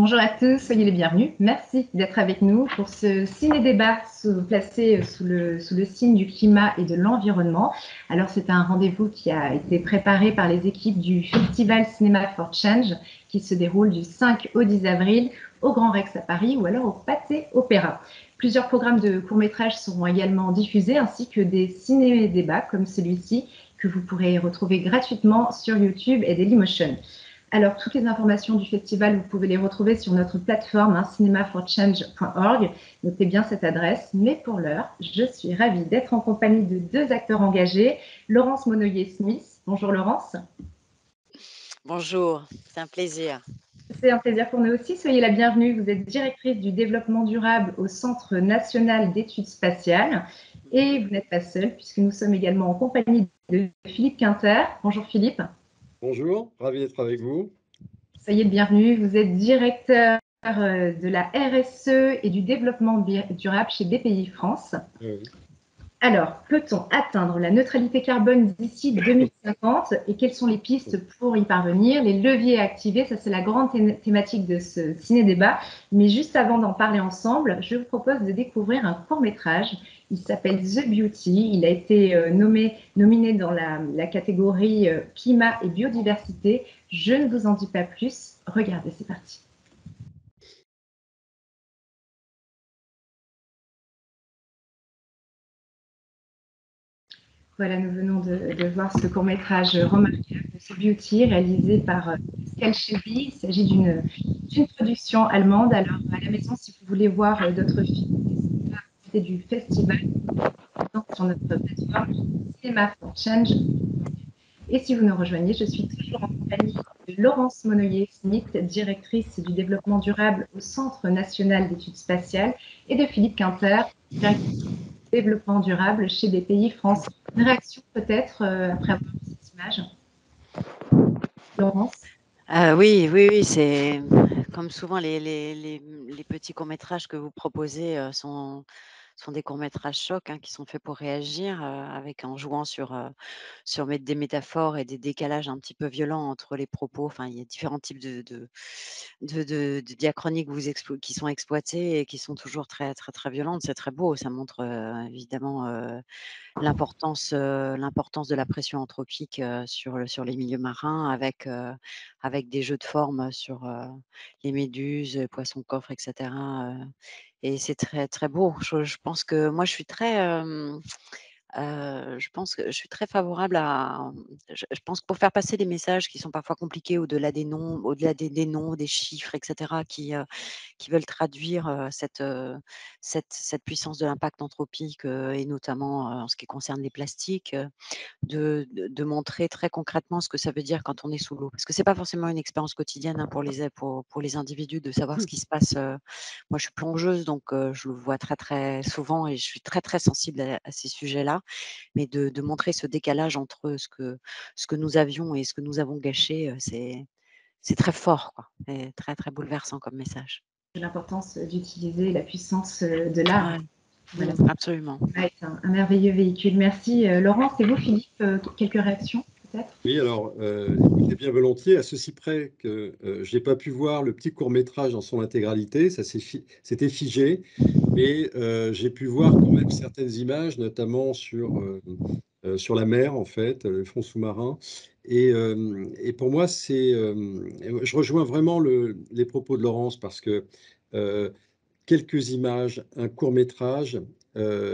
Bonjour à tous, soyez les bienvenus. Merci d'être avec nous pour ce ciné-débat placé sous le signe du climat et de l'environnement. Alors, c'est un rendez-vous qui a été préparé par les équipes du Festival Cinéma for Change qui se déroule du 5 au 10 avril au Grand Rex à Paris ou alors au Pathé Opéra. Plusieurs programmes de courts-métrages seront également diffusés ainsi que des ciné-débats comme celui-ci que vous pourrez retrouver gratuitement sur YouTube et Dailymotion. Alors, toutes les informations du festival, vous pouvez les retrouver sur notre plateforme cinemaforchange.org. Notez bien cette adresse. Mais pour l'heure, je suis ravie d'être en compagnie de deux acteurs engagés. Laurence Monnoyer-Smith. Bonjour Laurence. Bonjour, c'est un plaisir. C'est un plaisir pour nous aussi. Soyez la bienvenue. Vous êtes directrice du développement durable au Centre national d'études spatiales. Et vous n'êtes pas seule puisque nous sommes également en compagnie de Philippe Quinter. Bonjour Philippe. Bonjour, ravi d'être avec vous. Soyez le bienvenu. Vous êtes directeur de la RSE et du développement durable chez BPI France. Oui. Alors, peut-on atteindre la neutralité carbone d'ici 2050 et quelles sont les pistes pour y parvenir, les leviers à activer? Ça, c'est la grande thématique de ce ciné-débat. Mais juste avant d'en parler ensemble, je vous propose de découvrir un court-métrage. Il s'appelle The Beauty. Il a été nominé dans la catégorie climat et biodiversité. Je ne vous en dis pas plus. Regardez, c'est parti. Voilà, nous venons de voir ce court-métrage remarquable, The Beauty, réalisé par Pascal Shelby. Il s'agit d'une production allemande. Alors, à la maison, si vous voulez voir d'autres films, n'hésitez pas à profiter du festival sur notre plateforme Cinéma for Change. Et si vous nous rejoignez, je suis toujours en compagnie de Laurence Monnoyer-Smith, directrice du développement durable au Centre national d'études spatiales, et de Philippe Quinter, directeur du développement durable chez BPI France. Une réaction peut-être après avoir vu cette image, Laurence? Oui, c'est comme souvent les petits courts-métrages que vous proposez sont des courts-métrages chocs qui sont faits pour réagir, en jouant sur des métaphores et des décalages un petit peu violents entre les propos. Enfin, il y a différents types de diachronies qui sont exploitées et qui sont toujours très, très, très violentes. C'est très beau, ça montre évidemment l'importance de la pression anthropique sur les milieux marins avec des jeux de forme sur les méduses, poissons coffres, etc. Et c'est très, très beau. Je pense que moi, je pense que je suis très favorable à. Je pense que pour faire passer des messages qui sont parfois compliqués au-delà des noms, des noms, des chiffres, etc., qui veulent traduire cette puissance de l'impact anthropique et notamment en ce qui concerne les plastiques, de montrer très concrètement ce que ça veut dire quand on est sous l'eau. Parce que c'est pas forcément une expérience quotidienne pour les individus de savoir ce qui se passe. Moi, je suis plongeuse, donc je le vois très, très souvent et je suis très, très sensible à ces sujets-là. Mais de montrer ce décalage entre ce que nous avions et ce que nous avons gâché, c'est très fort, quoi, et très, très bouleversant comme message. L'importance d'utiliser la puissance de l'art. Voilà. Absolument. Ouais, c'est un merveilleux véhicule. Merci Laurence. Et vous, Philippe, quelques réactions peut-être? Oui, alors, écoutez, bien volontiers, à ceci près que je n'ai pas pu voir le petit court-métrage dans son intégralité, c'était figé, mais j'ai pu voir quand même certaines images, notamment sur la mer, en fait, le fond sous-marin. Et pour moi, je rejoins vraiment les propos de Laurence parce que quelques images, un court-métrage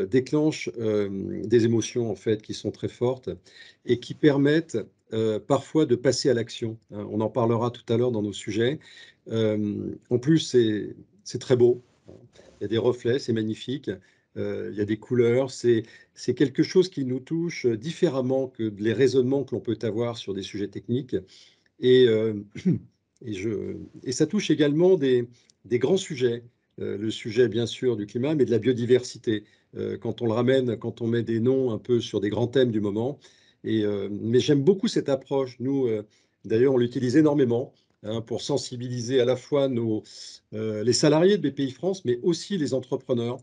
déclenche des émotions en fait qui sont très fortes et qui permettent parfois de passer à l'action. On en parlera tout à l'heure dans nos sujets. En plus, c'est très beau. Il y a des reflets, c'est magnifique. Il y a des couleurs. C'est quelque chose qui nous touche différemment que les raisonnements que l'on peut avoir sur des sujets techniques. Et, et ça touche également des grands sujets. Le sujet, bien sûr, du climat, mais de la biodiversité. Quand on le ramène, quand on met des noms un peu sur des grands thèmes du moment. Mais j'aime beaucoup cette approche. Nous, d'ailleurs, on l'utilise énormément pour sensibiliser à la fois les salariés de BPI France, mais aussi les entrepreneurs,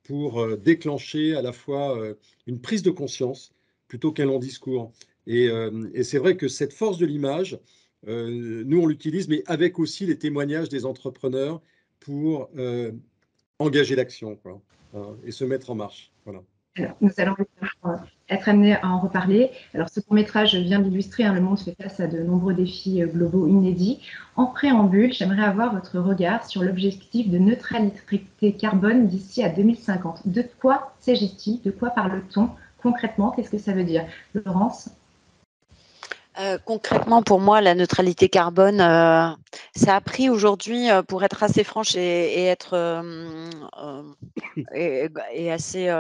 pour déclencher à la fois une prise de conscience plutôt qu'un long discours. Et c'est vrai que cette force de l'image, nous, on l'utilise, mais avec aussi les témoignages des entrepreneurs pour engager l'action, quoi, hein, et se mettre en marche. Voilà. Alors, nous allons être amenés à en reparler. Alors, ce court-métrage vient d'illustrer, le monde fait face à de nombreux défis globaux inédits. En préambule, j'aimerais avoir votre regard sur l'objectif de neutralité carbone d'ici à 2050. De quoi s'agit-il? De quoi parle-t-on concrètement? Qu'est-ce que ça veut dire? Laurence? Concrètement, pour moi, la neutralité carbone, ça a pris aujourd'hui, pour être assez franche et être et assez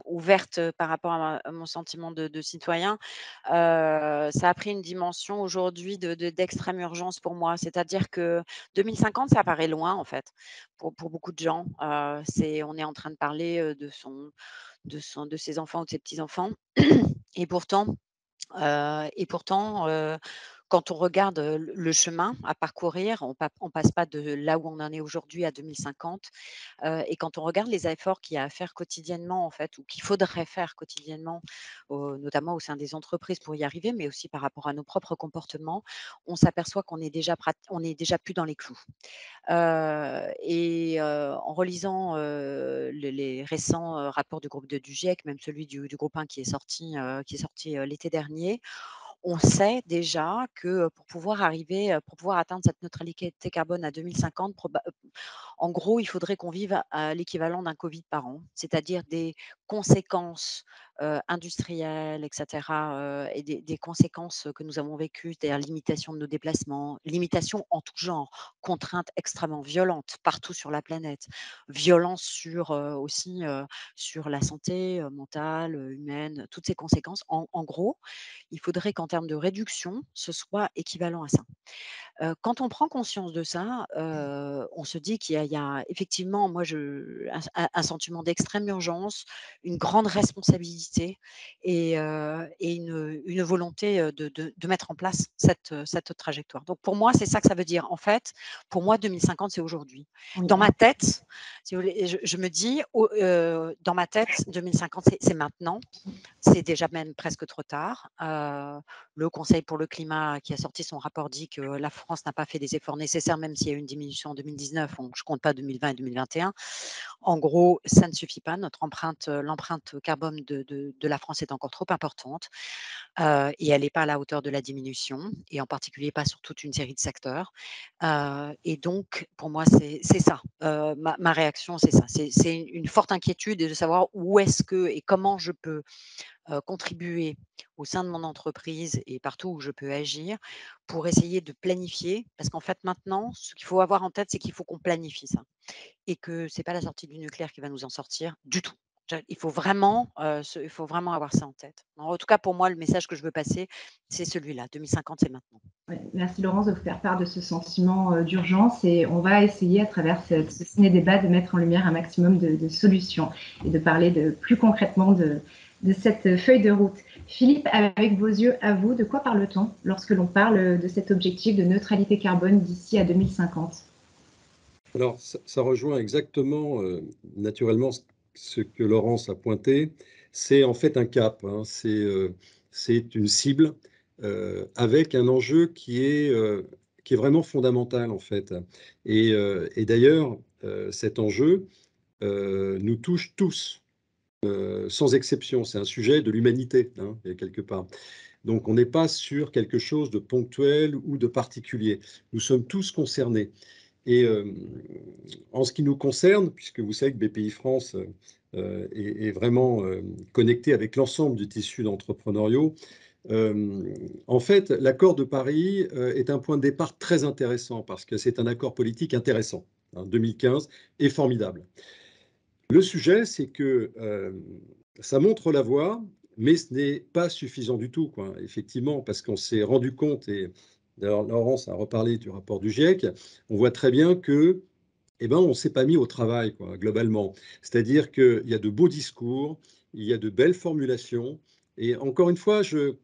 ouverte par rapport à mon sentiment de citoyen, ça a pris une dimension aujourd'hui d'extrême urgence pour moi. C'est-à-dire que 2050, ça paraît loin en fait pour beaucoup de gens. On est en train de parler de ses enfants ou de ses petits-enfants et pourtant, quand on regarde, le chemin à parcourir, on passe pas de là où on en est aujourd'hui à 2050, et quand on regarde les efforts qu'il y a à faire quotidiennement en fait, ou qu'il faudrait faire quotidiennement, notamment au sein des entreprises pour y arriver, mais aussi par rapport à nos propres comportements, on s'aperçoit qu'on est déjà plus dans les clous. En relisant, les récents, rapports du groupe du GIEC, même celui du groupe 1 qui est sorti l'été dernier, on sait déjà que, pour pouvoir atteindre cette neutralité carbone à 2050, en gros, il faudrait qu'on vive à l'équivalent d'un Covid par an, c'est-à-dire des conséquences, industrielles et cetera, et des conséquences que nous avons vécues, c'est-à-dire limitation de nos déplacements, limitation en tout genre, contraintes extrêmement violentes partout sur la planète, violence aussi, sur la santé, mentale, humaine, toutes ces conséquences. En gros, il faudrait qu'en termes de réduction, ce soit équivalent à ça. Quand on prend conscience de ça, on se dit qu'il y a effectivement, moi, un sentiment d'extrême urgence, une grande responsabilité et une volonté, de mettre en place cette trajectoire. Donc pour moi, c'est ça que ça veut dire. En fait, pour moi, 2050, c'est aujourd'hui. Oui. Dans ma tête, si vous voulez, je me dis, dans ma tête, 2050, c'est maintenant. C'est déjà même presque trop tard. Le Conseil pour le climat qui a sorti son rapport dit que la France n'a pas fait des efforts nécessaires, même s'il y a eu une diminution en 2019. Je ne compte pas 2020 et 2021. En gros, ça ne suffit pas. L'empreinte carbone de la France est encore trop importante et elle n'est pas à la hauteur de la diminution, et en particulier pas sur toute une série de secteurs. Et donc, pour moi, c'est ça. Ma réaction, c'est ça. C'est une forte inquiétude de savoir où est-ce que et comment je peux contribuer au sein de mon entreprise et partout où je peux agir pour essayer de planifier. Parce qu'en fait, maintenant, ce qu'il faut avoir en tête, c'est qu'il faut qu'on planifie ça et que c'est pas la sortie du nucléaire qui va nous en sortir du tout. Il faut vraiment avoir ça en tête. En tout cas, pour moi, le message que je veux passer, c'est celui-là. 2050, c'est maintenant. Ouais, merci Laurence de vous faire part de ce sentiment d'urgence, et on va essayer à travers ce ciné-débat de mettre en lumière un maximum de solutions et de parler plus concrètement de cette feuille de route. Philippe, avec vos yeux à vous, de quoi parle-t-on lorsque l'on parle de cet objectif de neutralité carbone d'ici à 2050? Alors, ça rejoint exactement, naturellement, ce que Laurence a pointé. C'est en fait un cap, hein. C'est une cible avec un enjeu qui est vraiment fondamental, en fait. Et d'ailleurs, cet enjeu nous touche tous, sans exception. C'est un sujet de l'humanité, hein, quelque part. Donc, on n'est pas sur quelque chose de ponctuel ou de particulier. Nous sommes tous concernés. Et en ce qui nous concerne, puisque vous savez que BPI France est vraiment connecté avec l'ensemble du tissu d'entrepreneuriaux, en fait, l'accord de Paris est un point de départ très intéressant parce que c'est un accord politique intéressant. 2015 est formidable. Le sujet, c'est que ça montre la voie, mais ce n'est pas suffisant du tout, quoi, effectivement, parce qu'on s'est rendu compte, et d'ailleurs Laurence a reparlé du rapport du GIEC, on voit très bien que, eh ben, on ne s'est pas mis au travail, quoi, globalement. C'est-à-dire qu'il y a de beaux discours, il y a de belles formulations, et encore une fois, il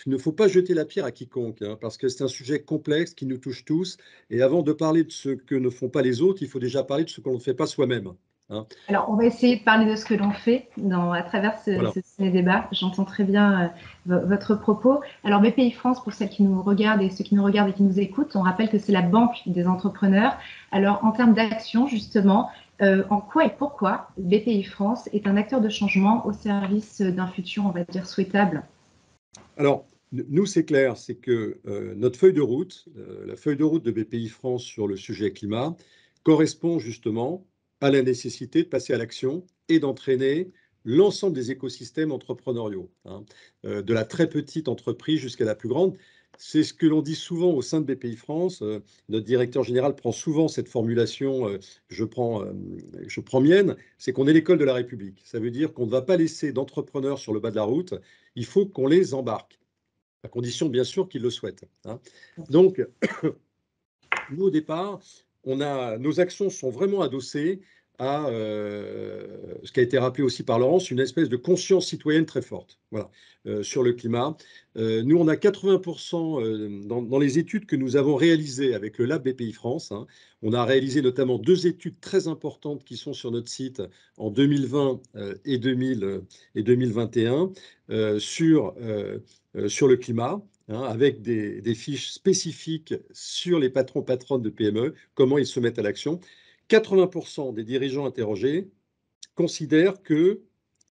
ne faut pas jeter la pierre à quiconque, hein, parce que c'est un sujet complexe qui nous touche tous, et avant de parler de ce que ne font pas les autres, il faut déjà parler de ce qu'on ne fait pas soi-même. hein. Alors, on va essayer de parler de ce que l'on fait à travers Voilà. ce ciné-débat. J'entends très bien votre propos. Alors, BPI France, pour celles qui nous regardent et ceux qui nous regardent et qui nous écoutent, on rappelle que c'est la banque des entrepreneurs. Alors, en termes d'action, justement, en quoi et pourquoi BPI France est un acteur de changement au service d'un futur, on va dire, souhaitable? Alors, nous, c'est clair, c'est que notre feuille de route, la feuille de route de BPI France sur le sujet climat, correspond justement à la nécessité de passer à l'action et d'entraîner l'ensemble des écosystèmes entrepreneuriaux, hein, de la très petite entreprise jusqu'à la plus grande. C'est ce que l'on dit souvent au sein de BPI France. Notre directeur général prend souvent cette formulation, je prends mienne, c'est qu'on est l'école de la République. Ça veut dire qu'on ne va pas laisser d'entrepreneurs sur le bas de la route, il faut qu'on les embarque, à condition bien sûr qu'ils le souhaitent, hein. Donc, nous, au départ, nos actions sont vraiment adossées à ce qui a été rappelé aussi par Laurence, une espèce de conscience citoyenne très forte, voilà, sur le climat. Nous, on a 80% dans les études que nous avons réalisées avec le Lab BPI France, hein. On a réalisé notamment 2 études très importantes qui sont sur notre site en 2020 et 2021 sur le climat, hein, avec des fiches spécifiques sur les patrons-patronnes de PME, comment ils se mettent à l'action. 80% des dirigeants interrogés considèrent que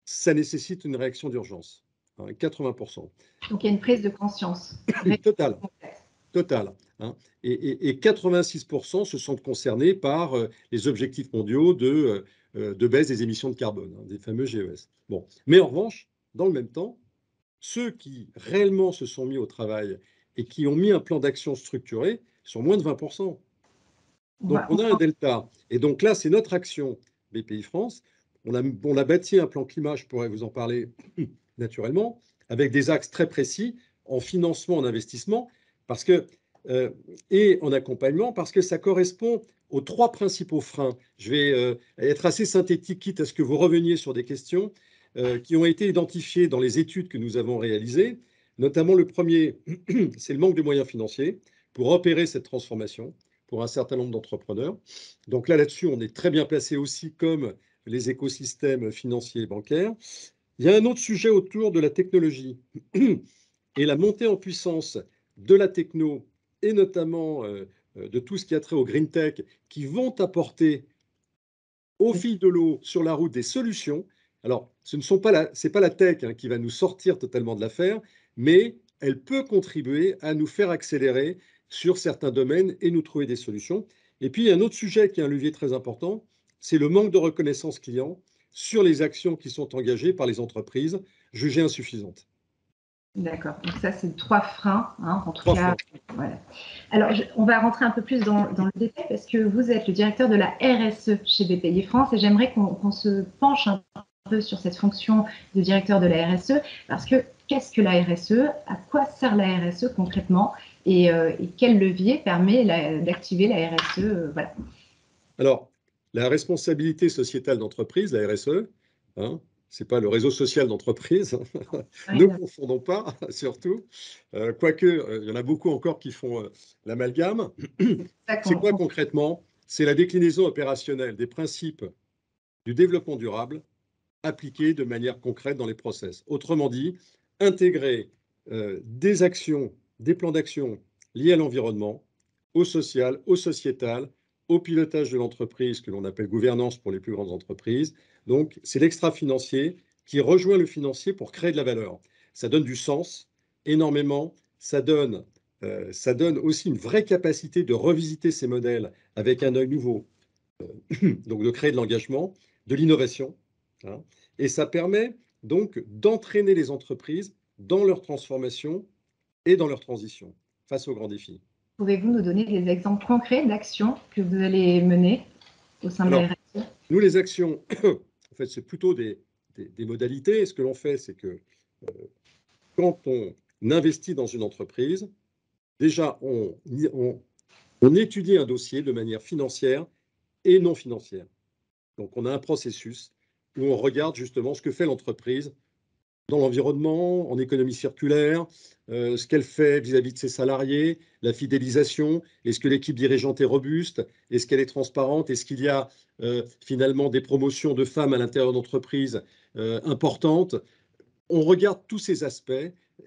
ça nécessite une réaction d'urgence, hein, 80%. Donc, il y a une prise de conscience. Total, total, hein. Et 86% se sentent concernés par les objectifs mondiaux de baisse des émissions de carbone, hein, des fameux GES. Bon. Mais en revanche, dans le même temps, ceux qui réellement se sont mis au travail et qui ont mis un plan d'action structuré sont moins de 20%. Donc, on a un delta. Et donc là, c'est notre action BPI France. On a bâti un plan climat, je pourrais vous en parler naturellement, avec des axes très précis en financement, en investissement, et en accompagnement, parce que ça correspond aux 3 principaux freins. Je vais être assez synthétique, quitte à ce que vous reveniez sur des questions qui ont été identifiées dans les études que nous avons réalisées. Notamment, le premier, c'est le manque de moyens financiers pour opérer cette transformation pour un certain nombre d'entrepreneurs. Donc là-dessus, on est très bien placé aussi comme les écosystèmes financiers et bancaires. Il y a un autre sujet autour de la technologie et la montée en puissance de la techno et notamment de tout ce qui a trait au green tech qui vont apporter au fil de l'eau sur la route des solutions. Alors, c'est pas la tech, hein, qui va nous sortir totalement de l'affaire, mais elle peut contribuer à nous faire accélérer sur certains domaines et nous trouver des solutions. Et puis, il y a un autre sujet qui est un levier très important, c'est le manque de reconnaissance client sur les actions qui sont engagées par les entreprises jugées insuffisantes. D'accord. Donc ça, c'est 3 freins, hein, en tout 3 cas. freins. Voilà. Alors, on va rentrer un peu plus dans le détail parce que vous êtes le directeur de la RSE chez BPI France et j'aimerais qu'on se penche un peu sur cette fonction de directeur de la RSE parce que qu'est-ce que la RSE? À quoi sert la RSE concrètement et quel levier permet d'activer la RSE? Voilà. Alors, la responsabilité sociétale d'entreprise, la RSE, hein, ce n'est pas le réseau social d'entreprise, ne confondons pas, surtout, quoique il y en a beaucoup encore qui font l'amalgame. C'est quoi concrètement? C'est la déclinaison opérationnelle des principes du développement durable appliqués de manière concrète dans les process. Autrement dit, intégrer des actions, des plans d'action liés à l'environnement, au social, au sociétal, au pilotage de l'entreprise que l'on appelle gouvernance pour les plus grandes entreprises. Donc, c'est l'extra-financier qui rejoint le financier pour créer de la valeur. Ça donne du sens énormément, ça donne aussi une vraie capacité de revisiter ces modèles avec un œil nouveau, donc de créer de l'engagement, de l'innovation, hein, et ça permet donc d'entraîner les entreprises dans leur transformation et dans leur transition face aux grands défis. Pouvez-vous nous donner des exemples concrets d'actions que vous allez mener au sein de la RSE? Nous, les actions, en fait, c'est plutôt des modalités. Ce que l'on fait, c'est que quand on investit dans une entreprise, déjà, on étudie un dossier de manière financière et non financière. Donc, on a un processus où on regarde justement ce que fait l'entreprise dans l'environnement, en économie circulaire, ce qu'elle fait vis-à-vis de ses salariés, la fidélisation, est-ce que l'équipe dirigeante est robuste, est-ce qu'elle est transparente, est-ce qu'il y a finalement des promotions de femmes à l'intérieur d'entreprises importantes. On regarde tous ces aspects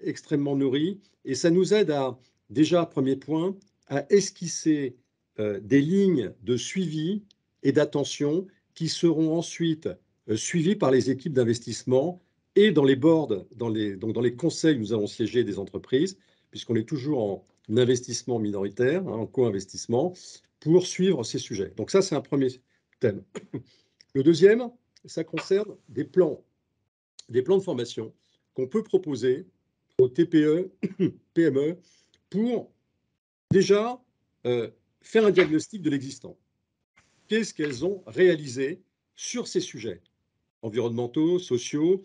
extrêmement nourris et ça nous aide à, déjà, premier point, à esquisser des lignes de suivi et d'attention qui seront ensuite suivies par les équipes d'investissement et dans les boards, donc dans les conseils où nous allons siéger des entreprises, puisqu'on est toujours en investissement minoritaire, hein, en co-investissement, pour suivre ces sujets. Donc ça, c'est un premier thème. Le deuxième, ça concerne des plans de formation qu'on peut proposer aux TPE, PME, pour déjà faire un diagnostic de l'existant. Qu'est-ce qu'elles ont réalisé sur ces sujets environnementaux, sociaux,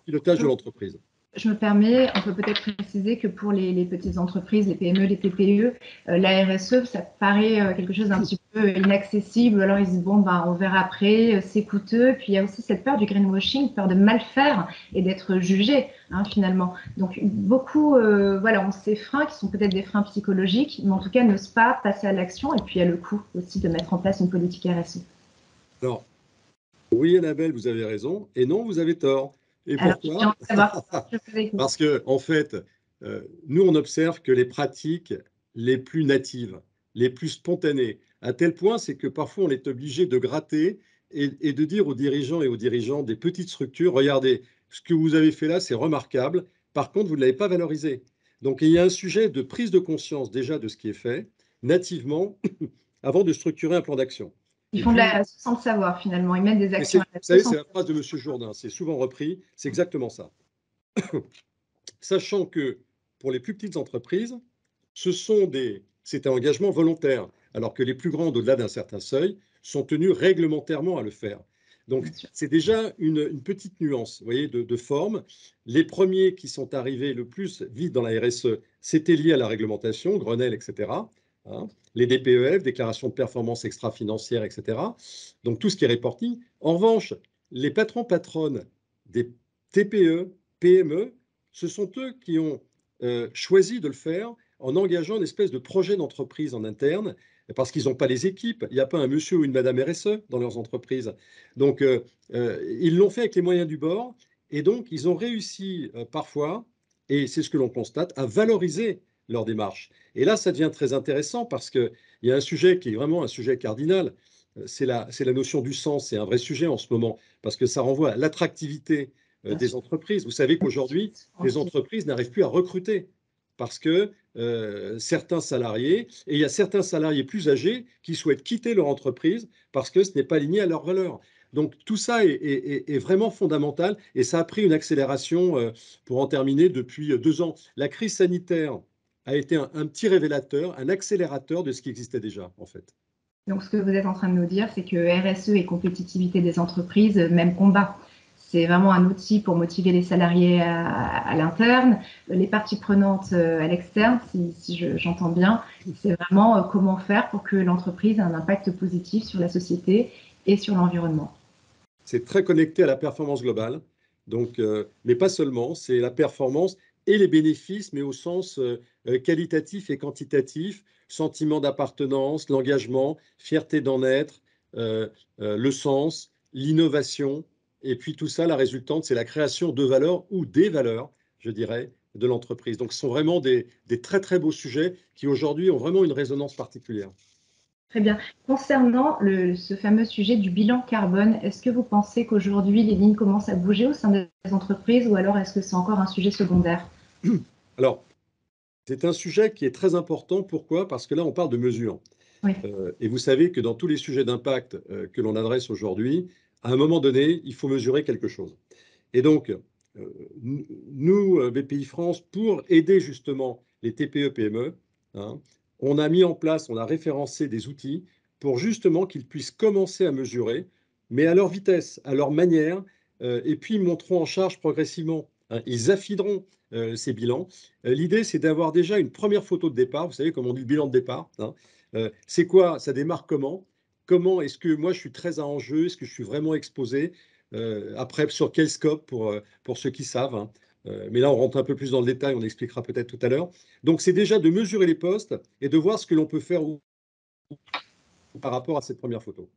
pilotage de l'entreprise? Je me permets, on peut peut-être préciser que pour les petites entreprises, les PME, les TPE, la RSE, ça paraît quelque chose d'un petit peu inaccessible. Alors ils se disent, bon, ben, on verra après, c'est coûteux. Puis il y a aussi cette peur du greenwashing, peur de mal faire et d'être jugé, hein, finalement. Donc beaucoup voilà, ont ces freins qui sont peut-être des freins psychologiques, mais en tout cas n'osent pas passer à l'action. Et puis il y a le coût aussi de mettre en place une politique RSE. Alors, oui, Annabelle, vous avez raison, et non, vous avez tort. Et pourquoi? Parce que, en fait, nous, on observe que les pratiques les plus natives, les plus spontanées, à tel point, c'est que parfois, on est obligé de gratter et de dire aux dirigeants et aux dirigeants des petites structures, regardez, ce que vous avez fait là, c'est remarquable. Par contre, vous ne l'avez pas valorisé. Donc, il y a un sujet de prise de conscience déjà de ce qui est fait, nativement, avant de structurer un plan d'action. Ils font de la sans le savoir, finalement. Ils mettent des actions. Vous savez, c'est la phrase de M. Jourdain. C'est souvent repris. C'est exactement ça. Sachant que pour les plus petites entreprises, c'est un engagement volontaire, alors que les plus grandes, au-delà d'un certain seuil, sont tenues réglementairement à le faire. Donc, c'est déjà une petite nuance, vous voyez, de forme. Les premiers qui sont arrivés le plus vite dans la RSE, c'était lié à la réglementation, Grenelle, etc. Hein, les DPEF, déclarations de performance extra-financière, etc. Donc, tout ce qui est reporting. En revanche, les patrons-patronnes des TPE, PME, ce sont eux qui ont choisi de le faire en engageant une espèce de projet d'entreprise en interne, parce qu'ils n'ont pas les équipes. Il n'y a pas un monsieur ou une madame RSE dans leurs entreprises. Donc, ils l'ont fait avec les moyens du bord. Et donc, ils ont réussi parfois, et c'est ce que l'on constate, à valoriser leur démarche. Et là, ça devient très intéressant parce qu'il y a un sujet qui est vraiment un sujet cardinal. C'est la notion du sens. C'est un vrai sujet en ce moment, parce que ça renvoie à l'attractivité des entreprises. Vous savez qu'aujourd'hui, les entreprises n'arrivent plus à recruter parce que certains salariés, et il y a certains salariés plus âgés qui souhaitent quitter leur entreprise parce que ce n'est pas aligné à leurs valeurs. Donc tout ça est vraiment fondamental et ça a pris une accélération, pour en terminer, depuis 2 ans. La crise sanitaire a été un petit révélateur, un accélérateur de ce qui existait déjà, en fait. Donc ce que vous êtes en train de nous dire, c'est que RSE et compétitivité des entreprises, même combat. C'est vraiment un outil pour motiver les salariés à l'interne, les parties prenantes à l'externe, si j'entends bien. C'est vraiment comment faire pour que l'entreprise ait un impact positif sur la société et sur l'environnement. C'est très connecté à la performance globale, donc, mais pas seulement, c'est la performance et les bénéfices, mais au sens qualitatif et quantitatif, sentiment d'appartenance, l'engagement, fierté d'en être, le sens, l'innovation. Et puis tout ça, la résultante, c'est la création de valeurs ou des valeurs, je dirais, de l'entreprise. Donc ce sont vraiment des très très beaux sujets qui aujourd'hui ont vraiment une résonance particulière. Très bien. Concernant ce fameux sujet du bilan carbone, est-ce que vous pensez qu'aujourd'hui les lignes commencent à bouger au sein des entreprises ou alors est-ce que c'est encore un sujet secondaire? Alors, c'est un sujet qui est très important. Pourquoi? Parce que là, on parle de mesures. Oui. Et vous savez que dans tous les sujets d'impact que l'on adresse aujourd'hui, à un moment donné, il faut mesurer quelque chose. Et donc, nous, BPI France, pour aider justement les TPE-PME, hein, on a mis en place, on a référencé des outils pour justement qu'ils puissent commencer à mesurer, mais à leur vitesse, à leur manière, et puis ils monteront en charge progressivement. Hein, ils affineront ces bilans. L'idée, c'est d'avoir déjà une première photo de départ. Vous savez, comme on dit, le bilan de départ. Hein. C'est quoi? Ça démarre comment? Comment est-ce que moi, je suis très à enjeu? Est-ce que je suis vraiment exposé? Après, sur quel scope pour ceux qui savent, hein. Mais là, on rentre un peu plus dans le détail, on expliquera peut-être tout à l'heure. Donc, c'est déjà de mesurer les postes et de voir ce que l'on peut faire par rapport à cette première photo.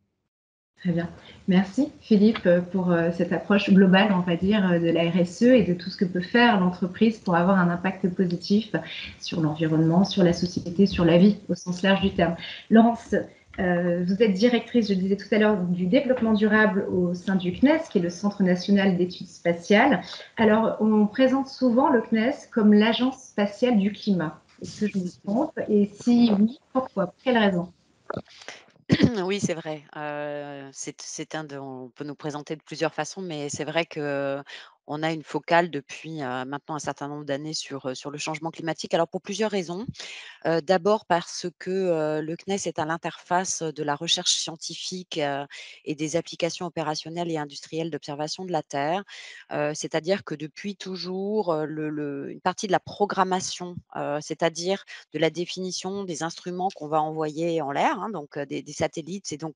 Très bien. Merci Philippe pour cette approche globale, on va dire, de la RSE et de tout ce que peut faire l'entreprise pour avoir un impact positif sur l'environnement, sur la société, sur la vie au sens large du terme. Laurence, vous êtes directrice, je le disais tout à l'heure, du développement durable au sein du CNES, qui est le Centre national d'études spatiales. Alors, on présente souvent le CNES comme l'agence spatiale du climat. Est-ce que je me trompe? Et si oui, pourquoi? Pour quelle raison? Oui, c'est vrai. C'est on peut nous présenter de plusieurs façons, mais c'est vrai que on a une focale depuis, maintenant un certain nombre d'années sur le changement climatique. Alors pour plusieurs raisons. D'abord parce que, le CNES est à l'interface de la recherche scientifique, et des applications opérationnelles et industrielles d'observation de la Terre. C'est-à-dire que depuis toujours, une partie de la programmation, c'est-à-dire de la définition des instruments qu'on va envoyer en l'air, hein, donc des satellites, c'est donc,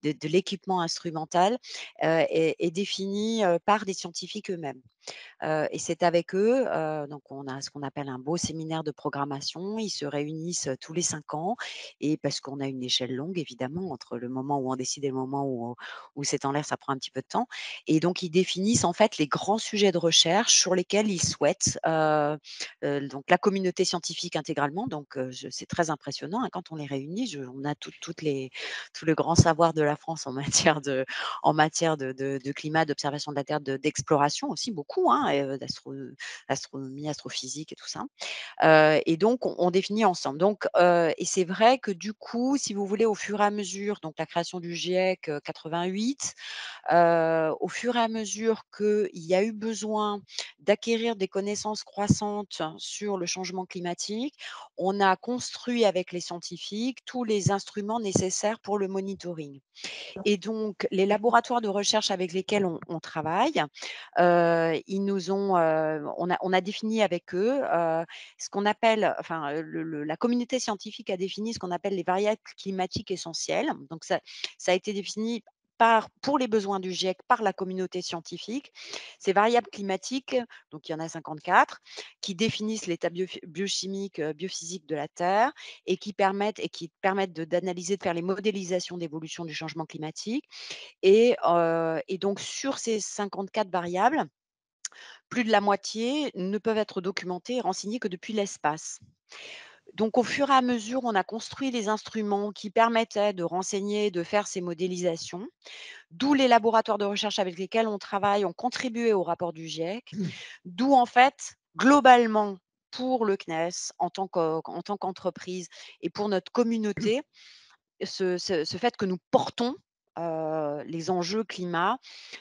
de l'équipement instrumental, est définie, par des scientifiques eux-mêmes. Et c'est avec eux, donc on a ce qu'on appelle un beau séminaire de programmation. Ils se réunissent, tous les 5 ans et parce qu'on a une échelle longue évidemment entre le moment où on décide et le moment où c'est en l'air, ça prend un petit peu de temps et donc ils définissent en fait les grands sujets de recherche sur lesquels ils souhaitent, donc la communauté scientifique intégralement donc c'est très impressionnant, hein, quand on les réunit, on a tout le grand savoir de la France en matière de climat, d'observation de la Terre, d'exploration aussi beaucoup, hein, et d'astronomie, astrophysique et tout ça. Et donc on définit ensemble. Donc et c'est vrai que du coup, si vous voulez, au fur et à mesure, donc la création du GIEC, 88, au fur et à mesure qu'il y a eu besoin d'acquérir des connaissances croissantes sur le changement climatique, on a construit avec les scientifiques tous les instruments nécessaires pour le monitoring. Et donc, les laboratoires de recherche avec lesquels on travaille, ils nous ont, on a défini avec eux, ce qu'on appelle, enfin, la communauté scientifique a défini ce qu'on appelle les variables climatiques essentielles. Donc ça a été défini pour les besoins du GIEC, par la communauté scientifique. Ces variables climatiques, donc il y en a 54, qui définissent l'état biochimique, biophysique de la Terre et qui permettent d'analyser, de faire les modélisations d'évolution du changement climatique et donc sur ces 54 variables, plus de la moitié ne peuvent être documentées et renseignées que depuis l'espace. Donc au fur et à mesure, on a construit les instruments qui permettaient de renseigner, de faire ces modélisations, d'où les laboratoires de recherche avec lesquels on travaille ont contribué au rapport du GIEC, d'où en fait, globalement, pour le CNES en tant qu'entreprise et pour notre communauté, ce fait que nous portons, les enjeux climat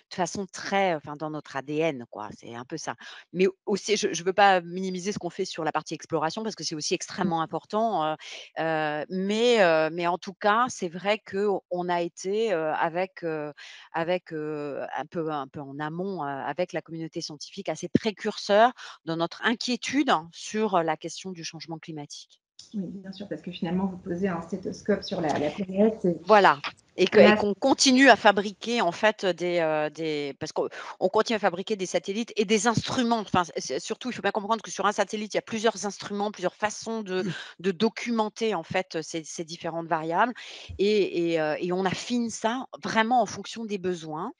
de façon très enfin dans notre ADN quoi, c'est un peu ça. Mais aussi je ne veux pas minimiser ce qu'on fait sur la partie exploration parce que c'est aussi extrêmement important, mais en tout cas, c'est vrai qu'on a été, avec, un peu en amont, avec la communauté scientifique assez précurseurs dans notre inquiétude sur la question du changement climatique. Oui, bien sûr, parce que finalement, vous posez un stéthoscope sur la planète Voilà et là, et qu'on continue à fabriquer en fait parce qu'on continue à fabriquer des satellites et des instruments. Enfin, surtout, il faut bien comprendre que sur un satellite, il y a plusieurs instruments, plusieurs façons de documenter en fait ces différentes variables et on affine ça vraiment en fonction des besoins.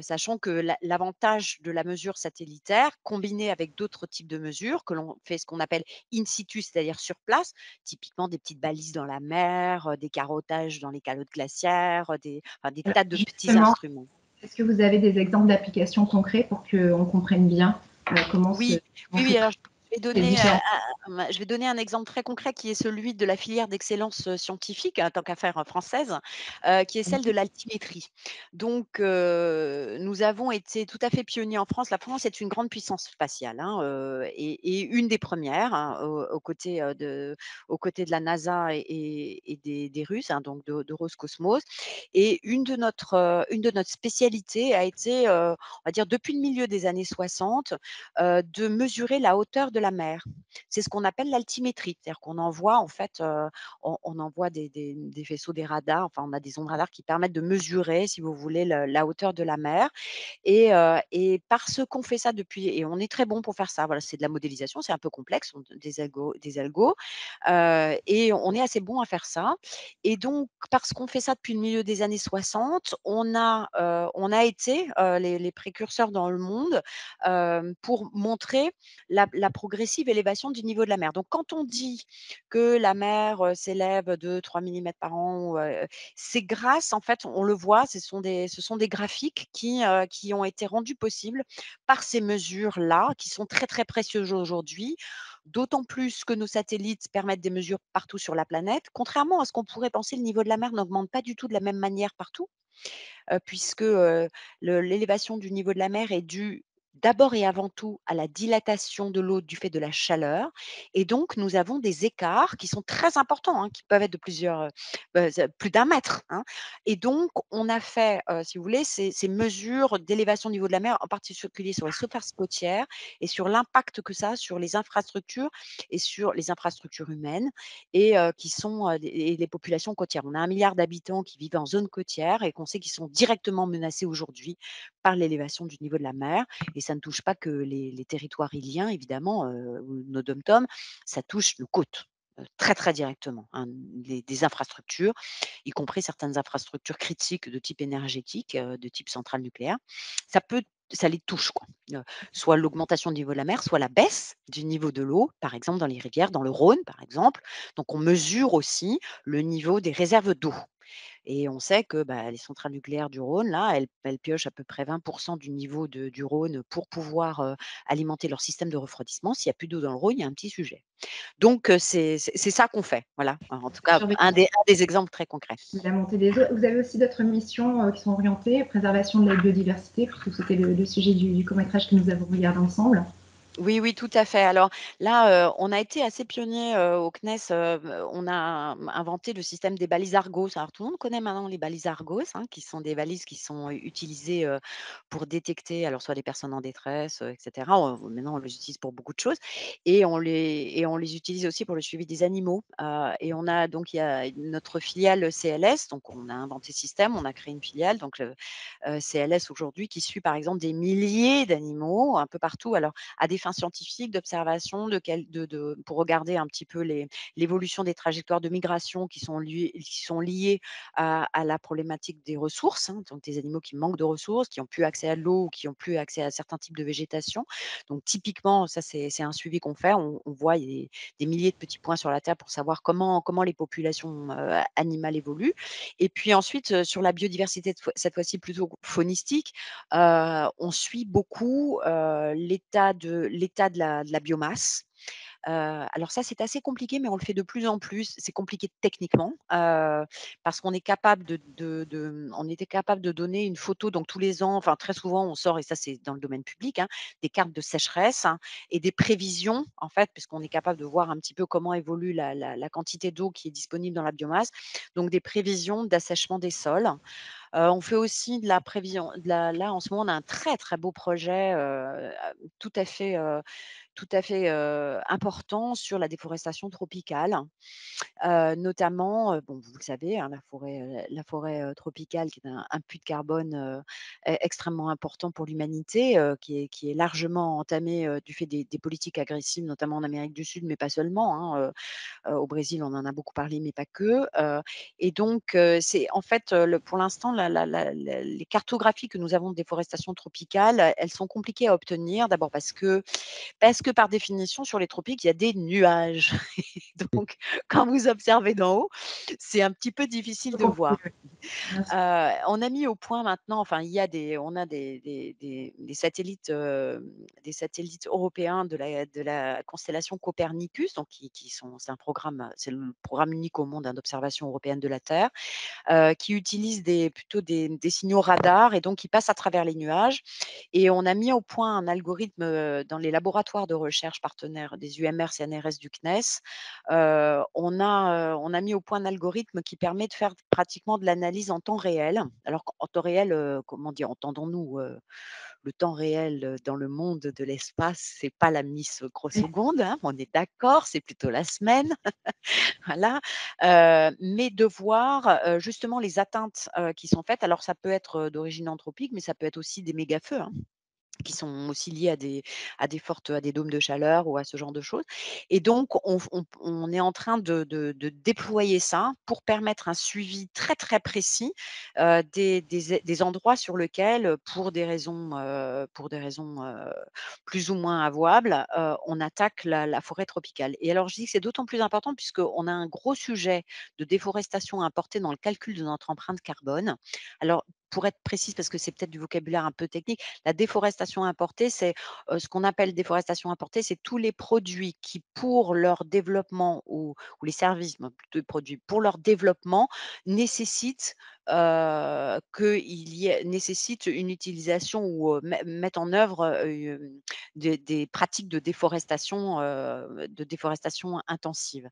Sachant que l'avantage de la mesure satellitaire, combiné avec d'autres types de mesures que l'on fait ce qu'on appelle in situ, c'est-à-dire sur place, typiquement des petites balises dans la mer, des carottages dans les calottes glaciaires, des tas de petits justement, instruments. est-ce que vous avez des exemples d'applications concrètes pour qu'on comprenne bien comment Oui, on oui, fait oui, alors ces différents... je vais donner un exemple très concret qui est celui de la filière d'excellence, scientifique, tant qu'à faire, française, qui est celle de l'altimétrie. Donc, nous avons été tout à fait pionniers en France. La France est une grande puissance spatiale, hein, et une des premières, hein, aux côtés de la NASA et des Russes, hein, donc de Roscosmos et une de notre spécialité a été, on va dire depuis le milieu des années 60, de mesurer la hauteur de la mer. C'est ce qu'on appelle l'altimétrie, c'est-à-dire qu'on envoie en fait, on envoie des vaisseaux, des radars, enfin on a des ondes radars qui permettent de mesurer, si vous voulez, la hauteur de la mer et parce qu'on fait ça depuis et on est très bon pour faire ça, voilà, c'est de la modélisation, c'est un peu complexe, des algos, et on est assez bon à faire ça et donc parce qu'on fait ça depuis le milieu des années 60, on a été, les précurseurs dans le monde, pour montrer la progressive élévation du niveau de la mer. Donc quand on dit que la mer, s'élève de 3 millimètres par an ou, c'est grâce en fait, on le voit, ce sont des graphiques qui ont été rendus possibles par ces mesures-là, qui sont très, très précieuses aujourd'hui, d'autant plus que nos satellites permettent des mesures partout sur la planète. Contrairement à ce qu'on pourrait penser, le niveau de la mer n'augmente pas du tout de la même manière partout, puisque, l'élévation du niveau de la mer est due d'abord et avant tout à la dilatation de l'eau du fait de la chaleur et donc nous avons des écarts qui sont très importants, hein, qui peuvent être de plus d'un mètre, hein et donc on a fait, si vous voulez, ces mesures d'élévation du niveau de la mer, en particulier sur les surfaces côtières et sur l'impact que ça a sur les infrastructures et sur les infrastructures humaines et qui sont, les populations côtières. On a 1 milliard d'habitants qui vivent en zone côtière et qu'on sait qu'ils sont directement menacés aujourd'hui par l'élévation du niveau de la mer et ça ne touche pas que les territoires îliens évidemment, ou nos DOM-TOM, ça touche nos côtes, très, très directement, hein. Des infrastructures, y compris certaines infrastructures critiques de type énergétique, de type centrale nucléaire. Ça les touche quoi, soit l'augmentation du niveau de la mer, soit la baisse du niveau de l'eau, par exemple dans les rivières, dans le Rhône par exemple. Donc on mesure aussi le niveau des réserves d'eau. Et on sait que, bah, les centrales nucléaires du Rhône, là, elles piochent à peu près 20 du niveau du Rhône pour pouvoir, alimenter leur système de refroidissement. S'il y a plus d'eau dans le Rhône, il y a un petit sujet. Donc c'est ça qu'on fait, voilà. En tout cas, Surveiller un des exemples très concrets. la montée des eaux. Vous avez aussi d'autres missions qui sont orientées, préservation de la biodiversité, puisque c'était le sujet du court-métrage que nous avons regardé ensemble. Oui, oui, tout à fait. Alors là, on a été assez pionniers, au CNES, on a inventé le système des balises Argos. Alors tout le monde connaît maintenant les balises Argos, hein, qui sont des balises qui sont utilisées, pour détecter alors soit des personnes en détresse, et cetera. Maintenant on les utilise pour beaucoup de choses et on les utilise aussi pour le suivi des animaux, et on a donc il y a notre filiale CLS, donc on a inventé ce système, on a créé une filiale donc CLS aujourd'hui qui suit par exemple des milliers d'animaux un peu partout. Alors à des fins scientifiques, d'observation, pour regarder un petit peu l'évolution des trajectoires de migration qui sont liées à la problématique des ressources, hein, donc des animaux qui manquent de ressources, qui ont plus accès à l'eau ou qui ont plus accès à certains types de végétation. Donc typiquement, ça c'est un suivi qu'on fait. On voit il y a des milliers de petits points sur la Terre pour savoir comment les populations animales évoluent. Et puis ensuite, sur la biodiversité, cette fois-ci plutôt faunistique, on suit beaucoup, l'état de la biomasse. Alors ça, c'est assez compliqué, mais on le fait de plus en plus. C'est compliqué techniquement, parce qu'on est capable on était capable de donner une photo, donc tous les ans, enfin très souvent, on sort et ça c'est dans le domaine public, hein, des cartes de sécheresse, hein, et des prévisions en fait, puisqu'on est capable de voir un petit peu comment évolue la quantité d'eau qui est disponible dans la biomasse, donc des prévisions d'assèchement des sols. On fait aussi de la prévision là, en ce moment, on a un très, très beau projet, tout à fait, important sur la déforestation tropicale. Notamment, bon, vous le savez, hein, la forêt tropicale qui est un puits de carbone, extrêmement important pour l'humanité, qui est largement entamé, du fait des politiques agressives, notamment en Amérique du Sud, mais pas seulement, hein, au Brésil, on en a beaucoup parlé, mais pas que, et donc c'est en fait, pour l'instant, les cartographies que nous avons de déforestation tropicale, elles sont compliquées à obtenir. D'abord parce que par définition, sur les tropiques, il y a des nuages. Donc quand vous observez d'en haut, c'est un petit peu difficile de Compliqué, voir. oui, bien sûr. On a mis au point maintenant, enfin, on a des satellites européens de la constellation Copernicus, donc c'est un programme, c'est le programme unique au monde, hein, d'observation européenne de la Terre, qui utilisent plutôt des signaux radars et donc qui passent à travers les nuages et on a mis au point un algorithme, dans les laboratoires de recherche partenaires des UMR, CNRS du CNES, on a mis au point un algorithme qui permet de faire pratiquement de l'analyse en temps réel. Alors qu'en temps réel, comment dire? Entendons-nous, le temps réel, dans le monde de l'espace, c'est pas la mies-seconde, hein, on est d'accord, c'est plutôt la semaine. Voilà, mais de voir, justement les atteintes, qui sont faites. Alors ça peut être, d'origine anthropique, mais ça peut être aussi des méga-feux, hein, qui sont aussi liés à des dômes de chaleur ou à ce genre de choses. Et donc on est en train de déployer ça pour permettre un suivi très, très précis, des endroits sur lesquels, pour des raisons, plus ou moins avouables, on attaque la forêt tropicale. Et alors je dis que c'est d'autant plus important puisqu'on a un gros sujet de déforestation à apporter dans le calcul de notre empreinte carbone. Alors pour être précise, parce que c'est peut-être du vocabulaire un peu technique, la déforestation importée, c'est, ce qu'on appelle déforestation importée, c'est tous les produits qui, pour leur développement ou les services, mais plutôt les produits, pour leur développement, nécessitent, nécessitent une utilisation ou, mettent en œuvre, des pratiques de déforestation intensive.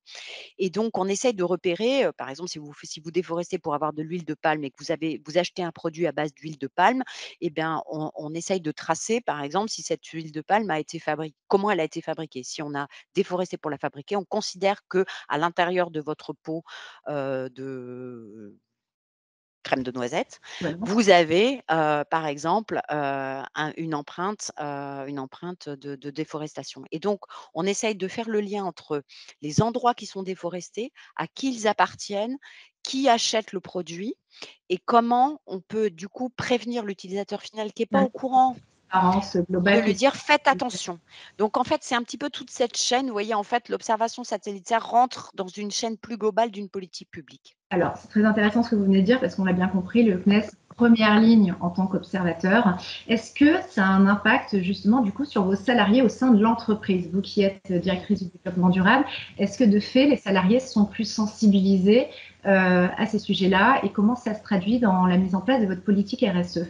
Et donc, on essaye de repérer, par exemple, si vous déforestez pour avoir de l'huile de palme et que vous achetez un produit à base d'huile de palme, eh bien, on essaye de tracer, par exemple, si cette huile de palme a été fabriquée, comment elle a été fabriquée. Si on a déforesté pour la fabriquer, on considère que à l'intérieur de votre pot, de crème de noisette, Voilà. vous avez, par exemple, une empreinte de déforestation. Et donc, on essaye de faire le lien entre les endroits qui sont déforestés, à qui ils appartiennent, qui achète le produit et comment on peut, du coup, prévenir l'utilisateur final qui est pas au courant, Transparence de globale lui qui dire: «Faites attention». Donc en fait, c'est un petit peu toute cette chaîne, vous voyez, en fait, l'observation satellitaire rentre dans une chaîne plus globale d'une politique publique. Alors, c'est très intéressant ce que vous venez de dire parce qu'on l'a bien compris, le CNES, première ligne en tant qu'observateur. Est-ce que ça a un impact justement du coup sur vos salariés au sein de l'entreprise? Vous qui êtes directrice du développement durable, est-ce que de fait les salariés sont plus sensibilisés à ces sujets-là et comment ça se traduit dans la mise en place de votre politique RSE?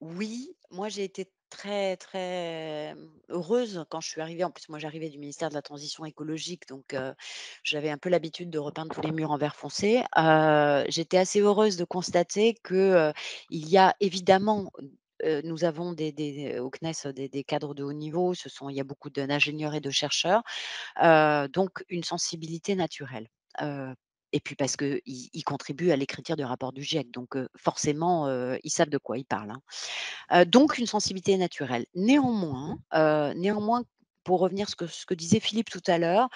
Oui, moi j'ai été très, très, heureuse quand je suis arrivée. En plus, moi j'arrivais du ministère de la transition écologique, donc j'avais un peu l'habitude de repeindre tous les murs en vert foncé. J'étais assez heureuse de constater que, il y a évidemment, nous avons au CNES des cadres de haut niveau. Il y a beaucoup d'ingénieurs et de chercheurs, donc une sensibilité naturelle. Heu et puis parce qu'ils ils contribuent à l'écriture du rapport du GIEC, donc forcément, ils savent de quoi ils parlent, hein. Donc une sensibilité naturelle. Néanmoins, pour revenir ce que disait Philippe tout à l'heure,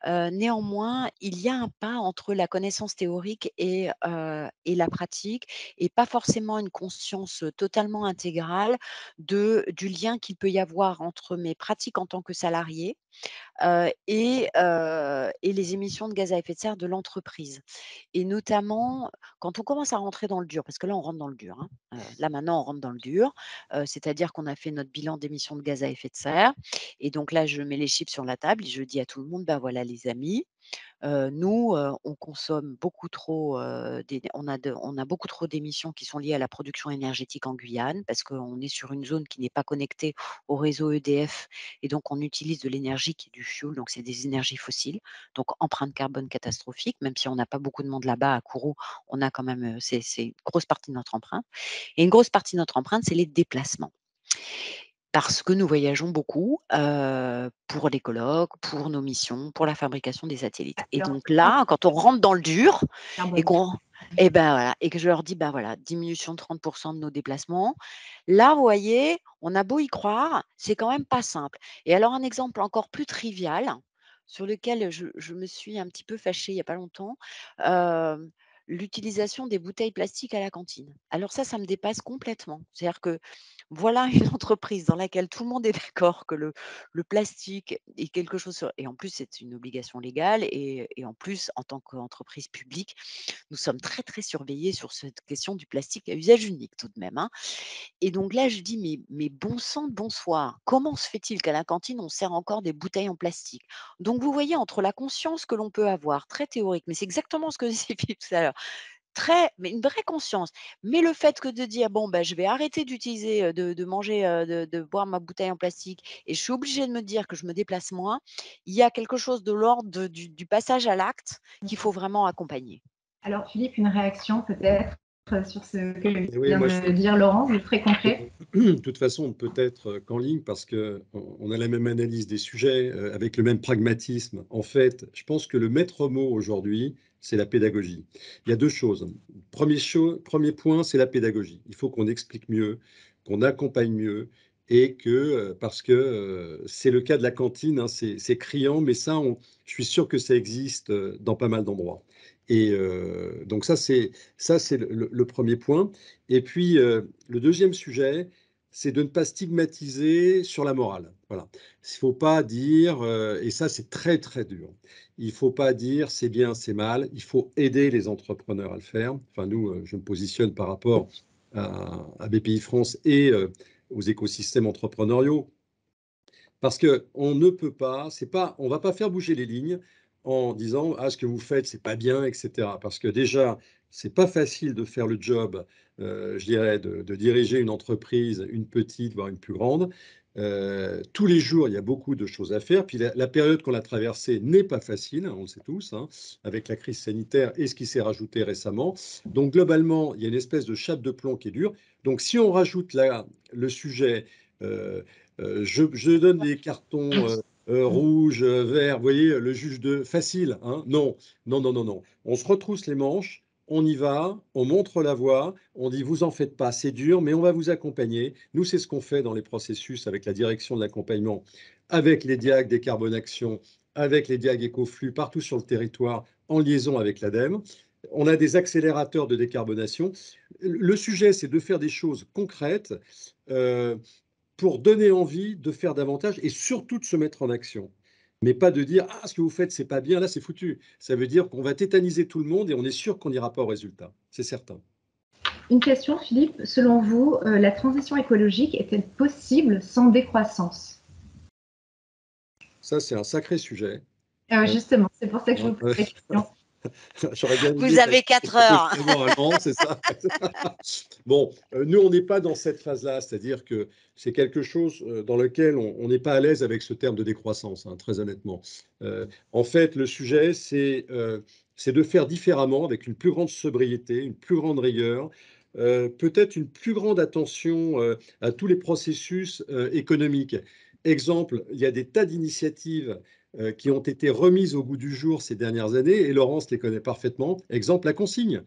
néanmoins, il y a un pas entre la connaissance théorique et la pratique et pas forcément une conscience, totalement intégrale du lien qu'il peut y avoir entre mes pratiques en tant que salarié, et les émissions de gaz à effet de serre de l'entreprise. Et notamment, quand on commence à rentrer dans le dur, parce que là, on rentre dans le dur, hein. Là, maintenant, on rentre dans le dur, c'est-à-dire qu'on a fait notre bilan d'émissions de gaz à effet de serre et donc là, je mets les chiffres sur la table et je dis à tout le monde: «Ben, voilà les amis, nous, on consomme beaucoup trop, on a beaucoup trop d'émissions qui sont liées à la production énergétique en Guyane parce qu'on est sur une zone qui n'est pas connectée au réseau EDF et donc on utilise de l'énergie qui est du fioul, donc c'est des énergies fossiles, donc empreinte carbone catastrophique, même si on n'a pas beaucoup de monde là-bas à Kourou, on a quand même, c'est une grosse partie de notre empreinte et une grosse partie de notre empreinte, c'est les déplacements. Parce que nous voyageons beaucoup, pour les colloques, pour nos missions, pour la fabrication des satellites et Alors, donc là, quand on rentre dans le dur et carbone. qu'on et ben, voilà et que je leur dis: «Ben, voilà, diminution de 30 de nos déplacements». Là, vous voyez, on a beau y croire, c'est quand même pas simple et alors un exemple encore plus trivial, sur lequel je me suis un petit peu fâchée il y a pas longtemps, hem, l'utilisation des bouteilles plastiques à la cantine. Alors ça me dépasse complètement. C'est-à-dire que voilà une entreprise dans laquelle tout le monde est d'accord que le plastique est quelque chose et en plus c'est une obligation légale et en plus en tant qu'entreprise publique, nous sommes très, très surveillés sur cette question du plastique à usage unique tout de même, hein. Et donc là je dis: «Mais bon sang de bonsoir, comment se fait-il qu'à la cantine on sert encore des bouteilles en plastique?» Donc vous voyez entre la conscience que l'on peut avoir, très théorique, mais c'est exactement ce que disait Philippe tout à l'heure, mais une vraie conscience. Mais le fait que de dire, bon, ben, je vais arrêter d'utiliser, de manger, de boire ma bouteille en plastique et je suis obligée de me dire que je me déplace moins, il y a quelque chose de l'ordre du passage à l'acte qu'il faut vraiment accompagner. Alors, Philippe, une réaction peut-être sur ce que Et oui, vient moi, de dire Laurence, de très concret. de toute façon, on ne peut être qu'en ligne parce qu'on a la même analyse des sujets, avec le même pragmatisme. En fait, je pense que le maître mot aujourd'hui, c'est la pédagogie. Il y a deux choses. Premier point, c'est la pédagogie. Il faut qu'on explique mieux, qu'on accompagne mieux, et que, parce que c'est le cas de la cantine, hein, c'est criant, mais ça, je suis sûr que ça existe dans pas mal d'endroits. Et donc ça, c'est le premier point. Et puis, le deuxième sujet, c'est de ne pas stigmatiser sur la morale. Voilà. Il ne faut pas dire, et ça c'est très très dur, il ne faut pas dire c'est bien, c'est mal, il faut aider les entrepreneurs à le faire. Enfin, nous, je me positionne par rapport à BPI France et aux écosystèmes entrepreneuriaux. Parce qu'on ne peut pas, on ne va pas faire bouger les lignes en disant ah, ce que vous faites, c'est pas bien, etc. Parce que déjà, c'est pas facile de faire le job, je dirais, de diriger une entreprise, une petite, voire une plus grande. Tous les jours, il y a beaucoup de choses à faire. Puis la période qu'on a traversée n'est pas facile, on le sait tous, hein, avec la crise sanitaire et ce qui s'est rajouté récemment. Donc globalement, il y a une espèce de chape de plomb qui est dure. Donc si on rajoute là le sujet, je donne des cartons rouges, verts, vous voyez, le juge de facile, hein? Non, non, non, non, non. On se retrousse les manches, on y va, on montre la voie, on dit vous en faites pas, c'est dur, mais on va vous accompagner. Nous, c'est ce qu'on fait dans les processus avec la direction de l'accompagnement, avec les diags décarbonation, avec les diags écoflux partout sur le territoire, en liaison avec l'ADEME. On a des accélérateurs de décarbonation. Le sujet, c'est de faire des choses concrètes. Pour donner envie de faire davantage et surtout de se mettre en action. Mais pas de dire ah, ce que vous faites, c'est pas bien, là, c'est foutu. Ça veut dire qu'on va tétaniser tout le monde et on est sûr qu'on n'ira pas au résultat. C'est certain. Une question, Philippe. Selon vous, la transition écologique est-elle possible sans décroissance? Ça, c'est un sacré sujet. Justement, c'est pour ça que je vous pose la question. J'aurais bien Vous avez 4 heures. C'est ça. Bon, nous, on n'est pas dans cette phase-là, c'est-à-dire que c'est quelque chose dans lequel on n'est pas à l'aise avec ce terme de décroissance, hein, très honnêtement. En fait, le sujet, c'est de faire différemment, avec une plus grande sobriété, une plus grande rigueur, peut-être une plus grande attention à tous les processus économiques. Exemple, il y a des tas d'initiatives qui ont été remises au goût du jour ces dernières années, et Laurence les connaît parfaitement. Exemple, la consigne.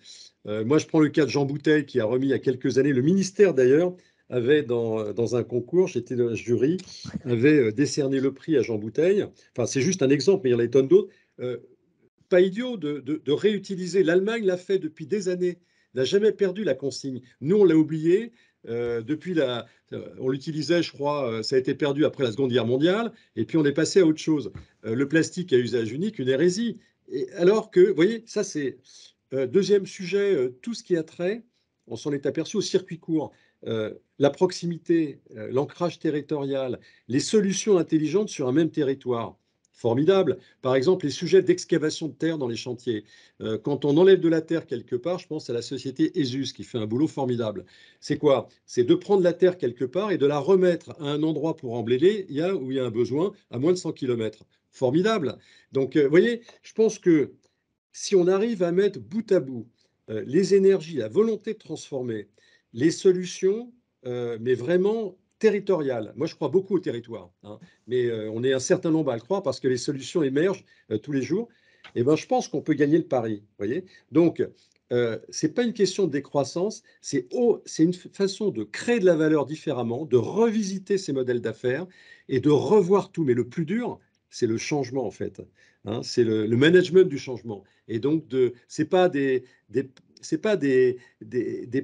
Moi, je prends le cas de Jean Bouteille, qui a remis il y a quelques années, le ministère d'ailleurs, avait dans un concours, j'étais dans le jury, avait décerné le prix à Jean Bouteille. Enfin, c'est juste un exemple, mais il y en a des tonnes d'autres. Pas idiot de réutiliser. L'Allemagne l'a fait depuis des années, n'a jamais perdu la consigne. Nous, on l'a oublié. On l'utilisait, je crois, ça a été perdu après la Seconde Guerre mondiale, et puis on est passé à autre chose. Le plastique à usage unique, une hérésie. Et alors que, vous voyez, ça c'est deuxième sujet, tout ce qui a trait, on s'en est aperçu au circuit court, la proximité, l'ancrage territorial, les solutions intelligentes sur un même territoire. Formidable. Par exemple, les sujets d'excavation de terre dans les chantiers. Quand on enlève de la terre quelque part, je pense à la société ESUS qui fait un boulot formidable. C'est quoi? C'est de prendre la terre quelque part et de la remettre à un endroit pour embléler où il y a un besoin à moins de 100 km. Formidable. Donc, vous voyez, je pense que si on arrive à mettre bout à bout les énergies, la volonté de transformer, les solutions, mais vraiment territoriales. Moi, je crois beaucoup au territoire, hein, mais on est un certain nombre à le croire parce que les solutions émergent tous les jours. Et ben, je pense qu'on peut gagner le pari. Voyez. Donc, ce n'est pas une question de décroissance, c'est une façon de créer de la valeur différemment, de revisiter ces modèles d'affaires et de revoir tout. Mais le plus dur, c'est le changement en fait. Hein, c'est le management du changement. Et donc, ce n'est pas des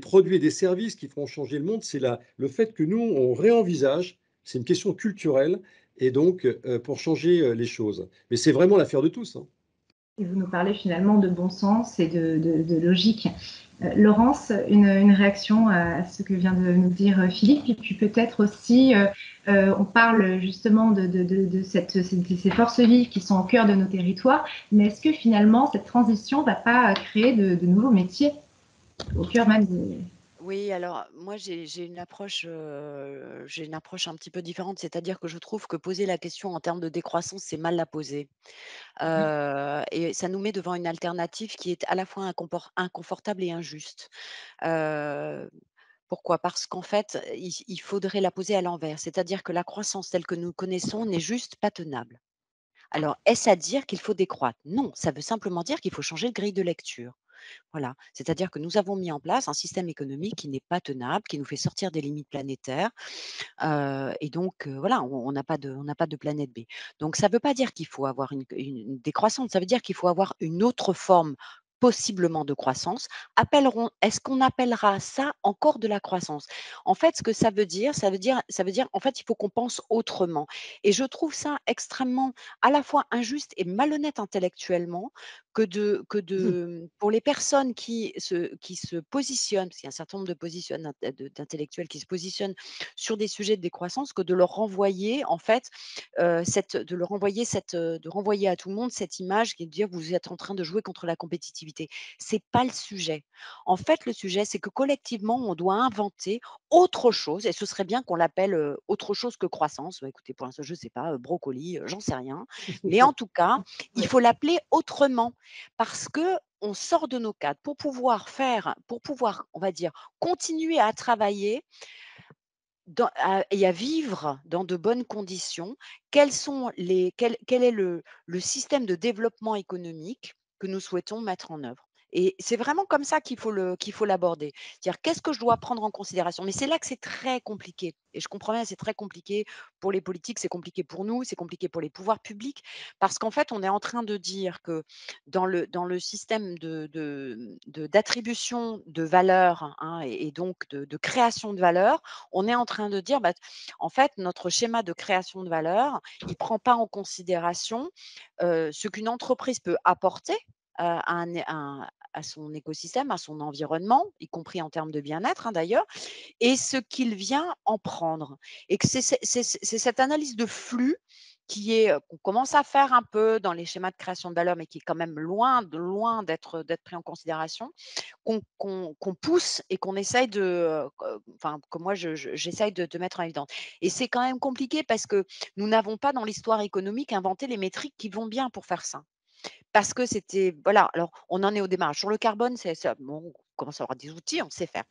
produits et des services qui feront changer le monde, c'est le fait que nous, on réenvisage, c'est une question culturelle, et donc pour changer les choses. Mais c'est vraiment l'affaire de tous. Hein. Et vous nous parlez finalement de bon sens et de logique. Laurence, une réaction à ce que vient de nous dire Philippe, et puis peut-être aussi, on parle justement de ces forces vives qui sont au cœur de nos territoires, mais est-ce que finalement cette transition ne va pas créer de nouveaux métiers? au cœur même des… Oui, alors moi j'ai une approche un petit peu différente, c'est-à-dire que je trouve que poser la question en termes de décroissance, c'est mal la poser. Et ça nous met devant une alternative qui est à la fois inconfortable et injuste. Heu, Pourquoi? Parce qu'en fait, il faudrait la poser à l'envers, c'est-à-dire que la croissance telle que nous connaissons n'est juste pas tenable. Alors, est-ce à dire qu'il faut décroître? Non, ça veut simplement dire qu'il faut changer de grille de lecture. Voilà, c'est-à-dire que nous avons mis en place un système économique qui n'est pas tenable, qui nous fait sortir des limites planétaires, et donc voilà, on n'a pas de planète B. Donc ça ne veut pas dire qu'il faut avoir une décroissance, ça veut dire qu'il faut avoir une autre forme possiblement de croissance. Est-ce qu'on appellera ça encore de la croissance? En fait, ce que ça veut dire, en fait, il faut qu'on pense autrement. Et je trouve ça extrêmement, à la fois injuste et malhonnête intellectuellement, pour les personnes qui se positionnent, parce qu'il y a un certain nombre d'intellectuels qui se positionnent sur des sujets de décroissance, que de leur renvoyer en fait, de renvoyer à tout le monde cette image qui est de dire: «Vous êtes en train de jouer contre la compétitivité». C'est pas le sujet. En fait, le sujet, c'est que collectivement, on doit inventer autre chose et ce serait bien qu'on l'appelle, autre chose que croissance. Bah, écoutez, pour l'instant, je sais pas, brocoli, j'en sais rien. Mais en tout cas, il Ouais. faut l'appeler autrement parce que on sort de nos cadres pour pouvoir, on va dire, continuer à travailler et à vivre dans de bonnes conditions, quel est le système de développement économique que nous souhaitons mettre en œuvre? Et c'est vraiment comme ça qu'il faut l'aborder. C'est-à-dire qu'est-ce que je dois prendre en considération? Mais c'est là que c'est très compliqué et je comprends bien, c'est très compliqué pour les politiques, c'est compliqué pour nous, c'est compliqué pour les pouvoirs publics parce qu'en fait, on est en train de dire que dans le système d'attribution de valeur, hein, et donc de création de valeur, on est en train de dire, bah, en fait, notre schéma de création de valeur, il prend pas en considération, ce qu'une entreprise peut apporter, à son écosystème, à son environnement, y compris en termes de bien-être, hein, d'ailleurs, et ce qu'il vient en prendre. Et que c'est cette analyse de flux qu'on commence à faire un peu dans les schémas de création de valeur, mais qui est quand même loin d'être pris en considération, qu'on pousse et qu'on essaye enfin, que moi j'essaye de mettre en évidence. Et c'est quand même compliqué parce que nous n'avons pas dans l'histoire économique inventé les métriques qui vont bien pour faire ça. Parce que voilà, alors on en est au démarrage. Sur le carbone, bon, on commence à avoir des outils, on sait faire.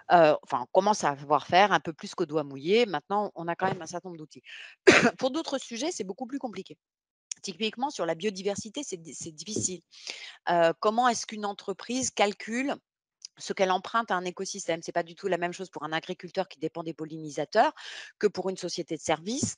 Enfin, on commence à savoir faire un peu plus qu'au doigt mouillé. Maintenant, on a quand même un certain nombre d'outils. Pour d'autres sujets, c'est beaucoup plus compliqué. Typiquement, sur la biodiversité, c'est difficile. Comment est-ce qu'une entreprise calcule ce qu'elle emprunte à un écosystème? C'est pas du tout la même chose pour un agriculteur qui dépend des pollinisateurs que pour une société de services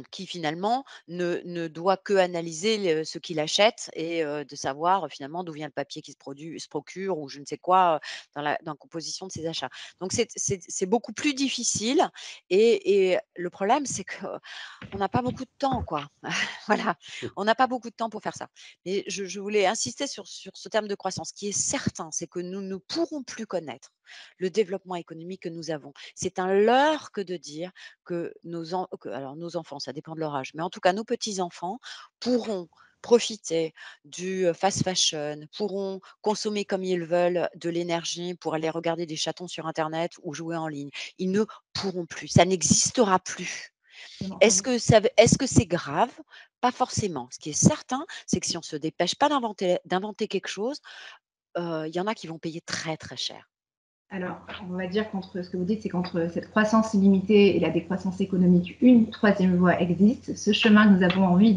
qui finalement ne doit que analyser ce qu'il achète et de savoir finalement d'où vient le papier qui se procure ou je ne sais quoi dans la composition de ses achats. Donc c'est beaucoup plus difficile et le problème c'est qu'on n'a pas beaucoup de temps, quoi. Voilà, on n'a pas beaucoup de temps pour faire ça. Mais je voulais insister sur ce terme de croissance. Ce qui est certain, c'est que nous ne pourrons plus connaître le développement économique que nous avons. C'est un leurre que de dire que alors nos enfants, ça dépend de leur âge, mais en tout cas nos petits-enfants pourront profiter du fast fashion, pourront consommer comme ils veulent de l'énergie pour aller regarder des chatons sur internet ou jouer en ligne. Ils ne pourront plus, ça n'existera plus. Est-ce que c'est grave? Pas forcément. Ce qui est certain, c'est que si on ne se dépêche pas d'inventer quelque chose, il y en a qui vont payer très, très cher. Alors, on va dire qu'entre ce que vous dites, c'est qu'entre cette croissance illimitée et la décroissance économique, une troisième voie existe. Ce chemin que nous avons envie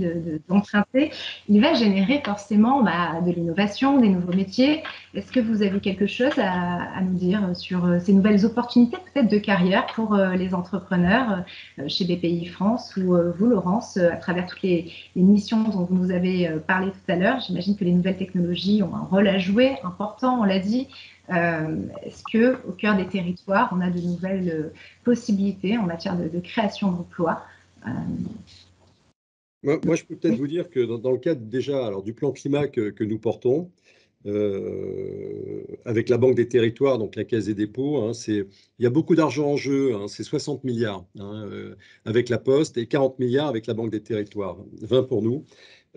d'emprunter, il va générer forcément de l'innovation, des nouveaux métiers. Est-ce que vous avez quelque chose à nous dire sur ces nouvelles opportunités peut-être de carrière pour les entrepreneurs chez BPI France ou vous, Laurence, à travers toutes les missions dont vous nous avez parlé tout à l'heure? J'imagine que les nouvelles technologies ont un rôle à jouer important, on l'a dit. Est-ce qu'au cœur des territoires, on a de nouvelles possibilités en matière de création d'emplois? Moi, je peux peut-être Oui. vous dire que dans le cadre déjà alors, du plan climat que nous portons, avec la Banque des Territoires, donc la Caisse des dépôts, hein, il y a beaucoup d'argent en jeu, hein, c'est 60 milliards hein, avec la Poste et 40 milliards avec la Banque des Territoires, 20 pour nous.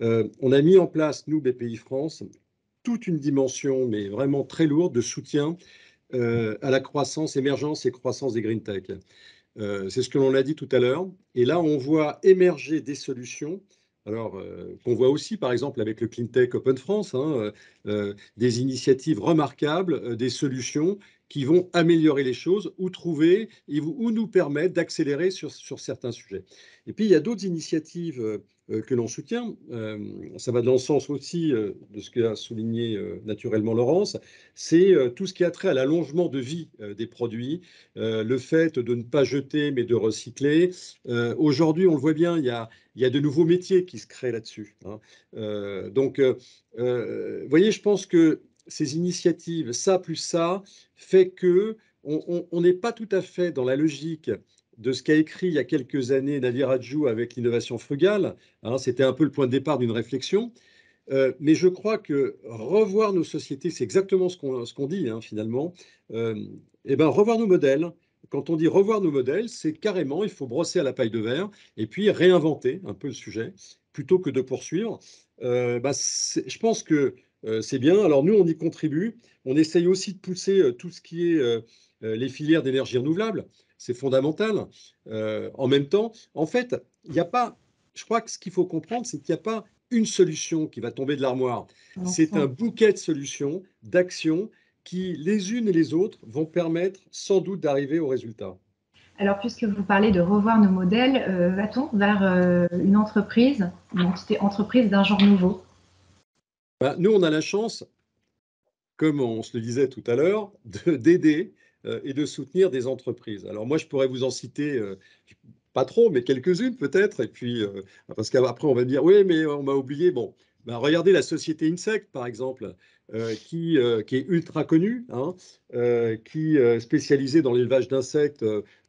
On a mis en place, nous, BPI France, toute une dimension, mais vraiment très lourde, de soutien à la croissance, émergence et croissance des green tech. C'est ce que l'on a dit tout à l'heure. Et là, on voit émerger des solutions. Alors, qu'on voit aussi, par exemple, avec le CleanTech Open France, hein, des initiatives remarquables, des solutions qui vont améliorer les choses ou trouver ou nous permettre d'accélérer sur certains sujets. Et puis, il y a d'autres initiatives que l'on soutient. Ça va dans le sens aussi de ce qu'a souligné naturellement Laurence. C'est tout ce qui a trait à l'allongement de vie des produits, le fait de ne pas jeter mais de recycler. Aujourd'hui, on le voit bien, il y a de nouveaux métiers qui se créent là-dessus, hein. Vous voyez, je pense que ces initiatives, ça plus ça, fait que on n'est pas tout à fait dans la logique de ce qu'a écrit il y a quelques années Nadir Hadjou avec l'innovation frugale, hein. C'était un peu le point de départ d'une réflexion. Mais je crois que revoir nos sociétés, c'est exactement ce qu'on dit, hein, finalement. Et ben, revoir nos modèles. Quand on dit revoir nos modèles, c'est carrément, il faut brosser à la paille de verre et puis réinventer un peu le sujet plutôt que de poursuivre. Je pense que c'est bien. Alors nous, on y contribue. On essaye aussi de pousser tout ce qui est les filières d'énergie renouvelable. C'est fondamental. En même temps, en fait, il n'y a pas, je crois que ce qu'il faut comprendre, c'est qu'il n'y a pas une solution qui va tomber de l'armoire. C'est un bouquet de solutions, d'actions qui, les unes et les autres, vont permettre sans doute d'arriver au résultat. Alors, puisque vous parlez de revoir nos modèles, va-t-on vers une entreprise, une entité entreprise d'un genre nouveau? Nous, on a la chance, comme on se le disait tout à l'heure, d'aider et de soutenir des entreprises. Alors moi, je pourrais vous en citer, pas trop, mais quelques-unes peut-être. Et puis, parce qu'après, on va me dire, oui, mais on m'a oublié. Bon, regardez la société Insect, par exemple, qui est ultra connue, hein, qui est spécialisée dans l'élevage d'insectes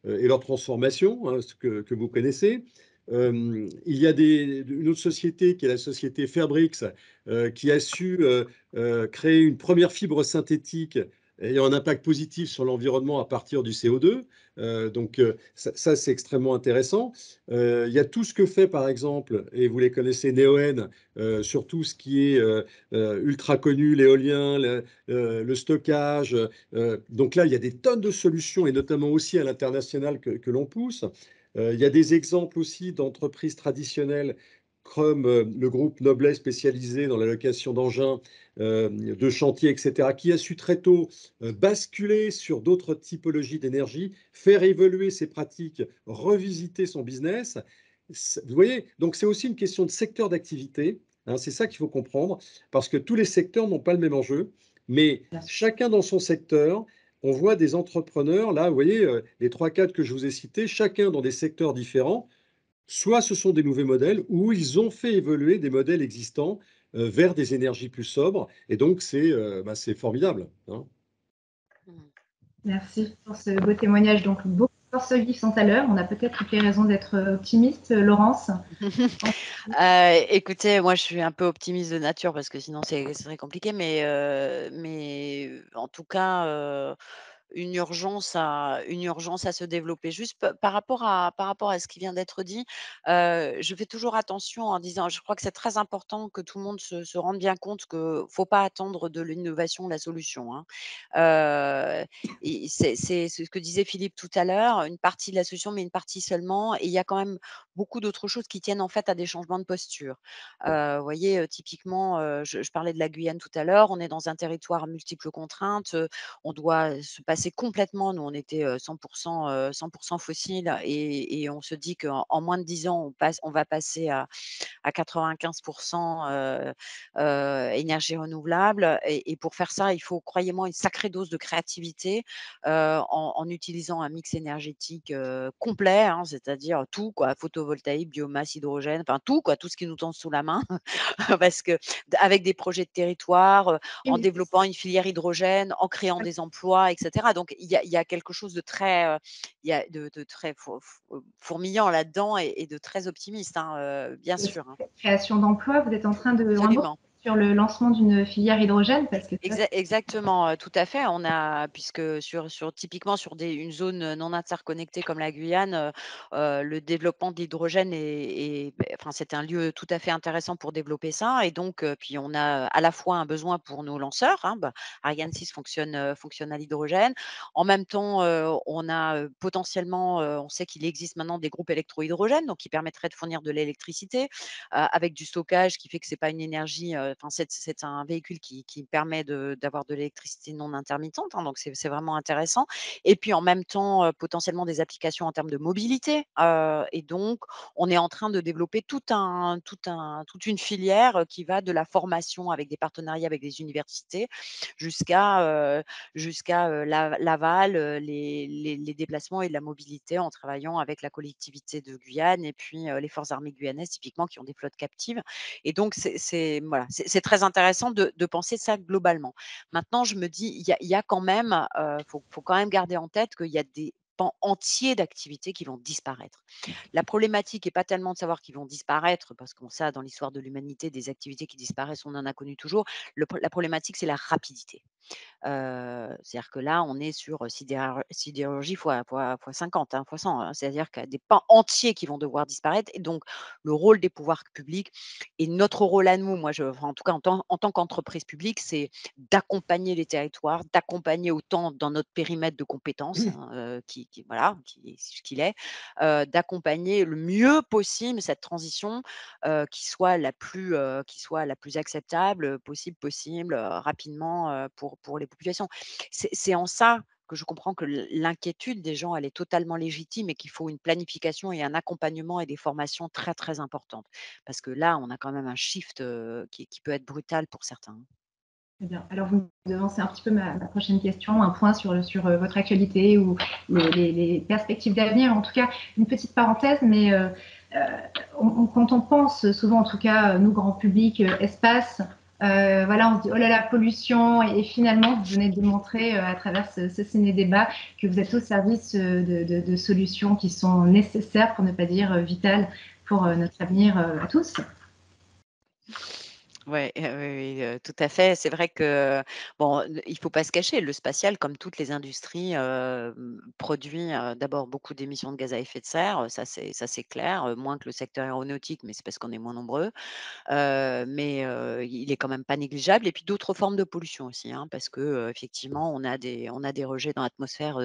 et leur transformation, hein, ce que vous connaissez. Il y a une autre société qui est la société Fairbrix, qui a su créer une première fibre synthétique ayant un impact positif sur l'environnement à partir du CO2. Ça c'est extrêmement intéressant. Il y a tout ce que fait, par exemple, et vous les connaissez, Neoen, sur tout ce qui est ultra connu, l'éolien, le stockage. Donc là, il y a des tonnes de solutions, et notamment aussi à l'international que l'on pousse. Il y a des exemples aussi d'entreprises traditionnelles comme le groupe Noblet spécialisé dans la location d'engins, de chantier, etc., qui a su très tôt basculer sur d'autres typologies d'énergie, faire évoluer ses pratiques, revisiter son business. Vous voyez, donc c'est aussi une question de secteur d'activité, hein, c'est ça qu'il faut comprendre, parce que tous les secteurs n'ont pas le même enjeu, mais chacun dans son secteur, on voit des entrepreneurs, là, vous voyez, les 3-4 que je vous ai cités, chacun dans des secteurs différents. Soit ce sont des nouveaux modèles, ou ils ont fait évoluer des modèles existants vers des énergies plus sobres. Et donc, c'est formidable, hein. Merci pour ce beau témoignage. Donc, beaucoup de forces vives sont à l'heure. On a peut-être toutes les raisons d'être optimiste, Laurence. Écoutez, moi je suis un peu optimiste de nature parce que sinon c'est très compliqué, mais en tout cas, une urgence à se développer. Juste par rapport à ce qui vient d'être dit, je fais toujours attention en disant je crois que c'est très important que tout le monde se rende bien compte qu'il ne faut pas attendre de l'innovation la solution, hein. Et c'est ce que disait Philippe tout à l'heure, une partie de la solution, mais une partie seulement. Et il y a quand même beaucoup d'autres choses qui tiennent en fait à des changements de posture. Vous voyez, typiquement, je parlais de la Guyane tout à l'heure, on est dans un territoire à multiples contraintes, on doit se passer complètement. Nous, on était 100% fossiles et on se dit qu'en moins de 10 ans, on va passer à 95% énergie renouvelable. Et pour faire ça, il faut, croyez-moi, une sacrée dose de créativité en utilisant un mix énergétique complet, hein, c'est-à-dire tout, quoi, photovoltaïque, biomasse, hydrogène, enfin tout, quoi, tout ce qui nous tombe sous la main, parce que avec des projets de territoire, en développant une filière hydrogène, en créant des emplois, etc. Donc il y a quelque chose de très, il y a de très fourmillant là-dedans et de très optimiste, hein, bien sûr, hein. Création d'emplois, vous êtes en train de… Absolument. sur le lancement d'une filière hydrogène parce que ça, Exactement, tout à fait. On a puisque typiquement sur une zone, non interconnectée comme la Guyane, le développement de l'hydrogène enfin, c'est un lieu tout à fait intéressant pour développer ça et donc puis on a à la fois un besoin pour nos lanceurs, hein, Ariane 6 fonctionne à l'hydrogène. En même temps, on a, potentiellement, on sait qu'il existe maintenant des groupes électrohydrogènes, donc qui permettraient de fournir de l'électricité avec du stockage qui fait que c'est pas une énergie, enfin c'est un véhicule qui permet d'avoir de l'électricité non intermittente, hein, donc c'est vraiment intéressant et puis en même temps, potentiellement des applications en termes de mobilité, et donc on est en train de développer toute une filière, qui va de la formation avec des partenariats avec des universités jusqu'à, l'aval, les déplacements et la mobilité en travaillant avec la collectivité de Guyane et puis, les forces armées guyanaises typiquement qui ont des flottes captives et donc voilà, c'est très intéressant de penser ça globalement. Maintenant je me dis, il y a quand même, faut quand même garder en tête qu'il y a des pans entiers d'activités qui vont disparaître. La problématique est pas tellement de savoir qu'ils vont disparaître parce qu'on sait dans l'histoire de l'humanité des activités qui disparaissent, on en a connu toujours. La problématique, c'est la rapidité. C'est-à-dire que là, on est sur, sidérurgie fois 50, hein, fois 100, hein. C'est-à-dire qu'il y a des pans entiers qui vont devoir disparaître et donc le rôle des pouvoirs publics et notre rôle à nous, moi enfin, en tout cas en tant qu'entreprise publique, c'est d'accompagner les territoires, d'accompagner autant dans notre périmètre de compétences, hein, qui voilà, qui est ce qu'il est, d'accompagner le mieux possible cette transition, qui soit la plus acceptable, possible, rapidement, pour les populations. C'est en ça que je comprends que l'inquiétude des gens, elle est totalement légitime et qu'il faut une planification et un accompagnement et des formations très, très importantes. Parce que là, on a quand même un shift, qui peut être brutal pour certains, hein. très bien. Alors, vous me devancez un petit peu ma prochaine question, un point sur votre actualité ou les perspectives d'avenir. En tout cas, une petite parenthèse, mais quand on pense souvent, en tout cas, nous, grand public, espace, voilà, on se dit, oh là là, pollution, et finalement, vous venez de démontrer à travers ce ciné-débat que vous êtes au service de solutions qui sont nécessaires, pour ne pas dire vitales, pour notre avenir à tous. Ouais, oui, oui, tout à fait. C'est vrai que, bon, il faut pas se cacher, le spatial, comme toutes les industries, produit, d'abord beaucoup d'émissions de gaz à effet de serre, ça c'est clair, moins que le secteur aéronautique, mais c'est parce qu'on est moins nombreux. Mais il est quand même pas négligeable et puis d'autres formes de pollution aussi, hein, parce que, effectivement, on a des rejets dans l'atmosphère,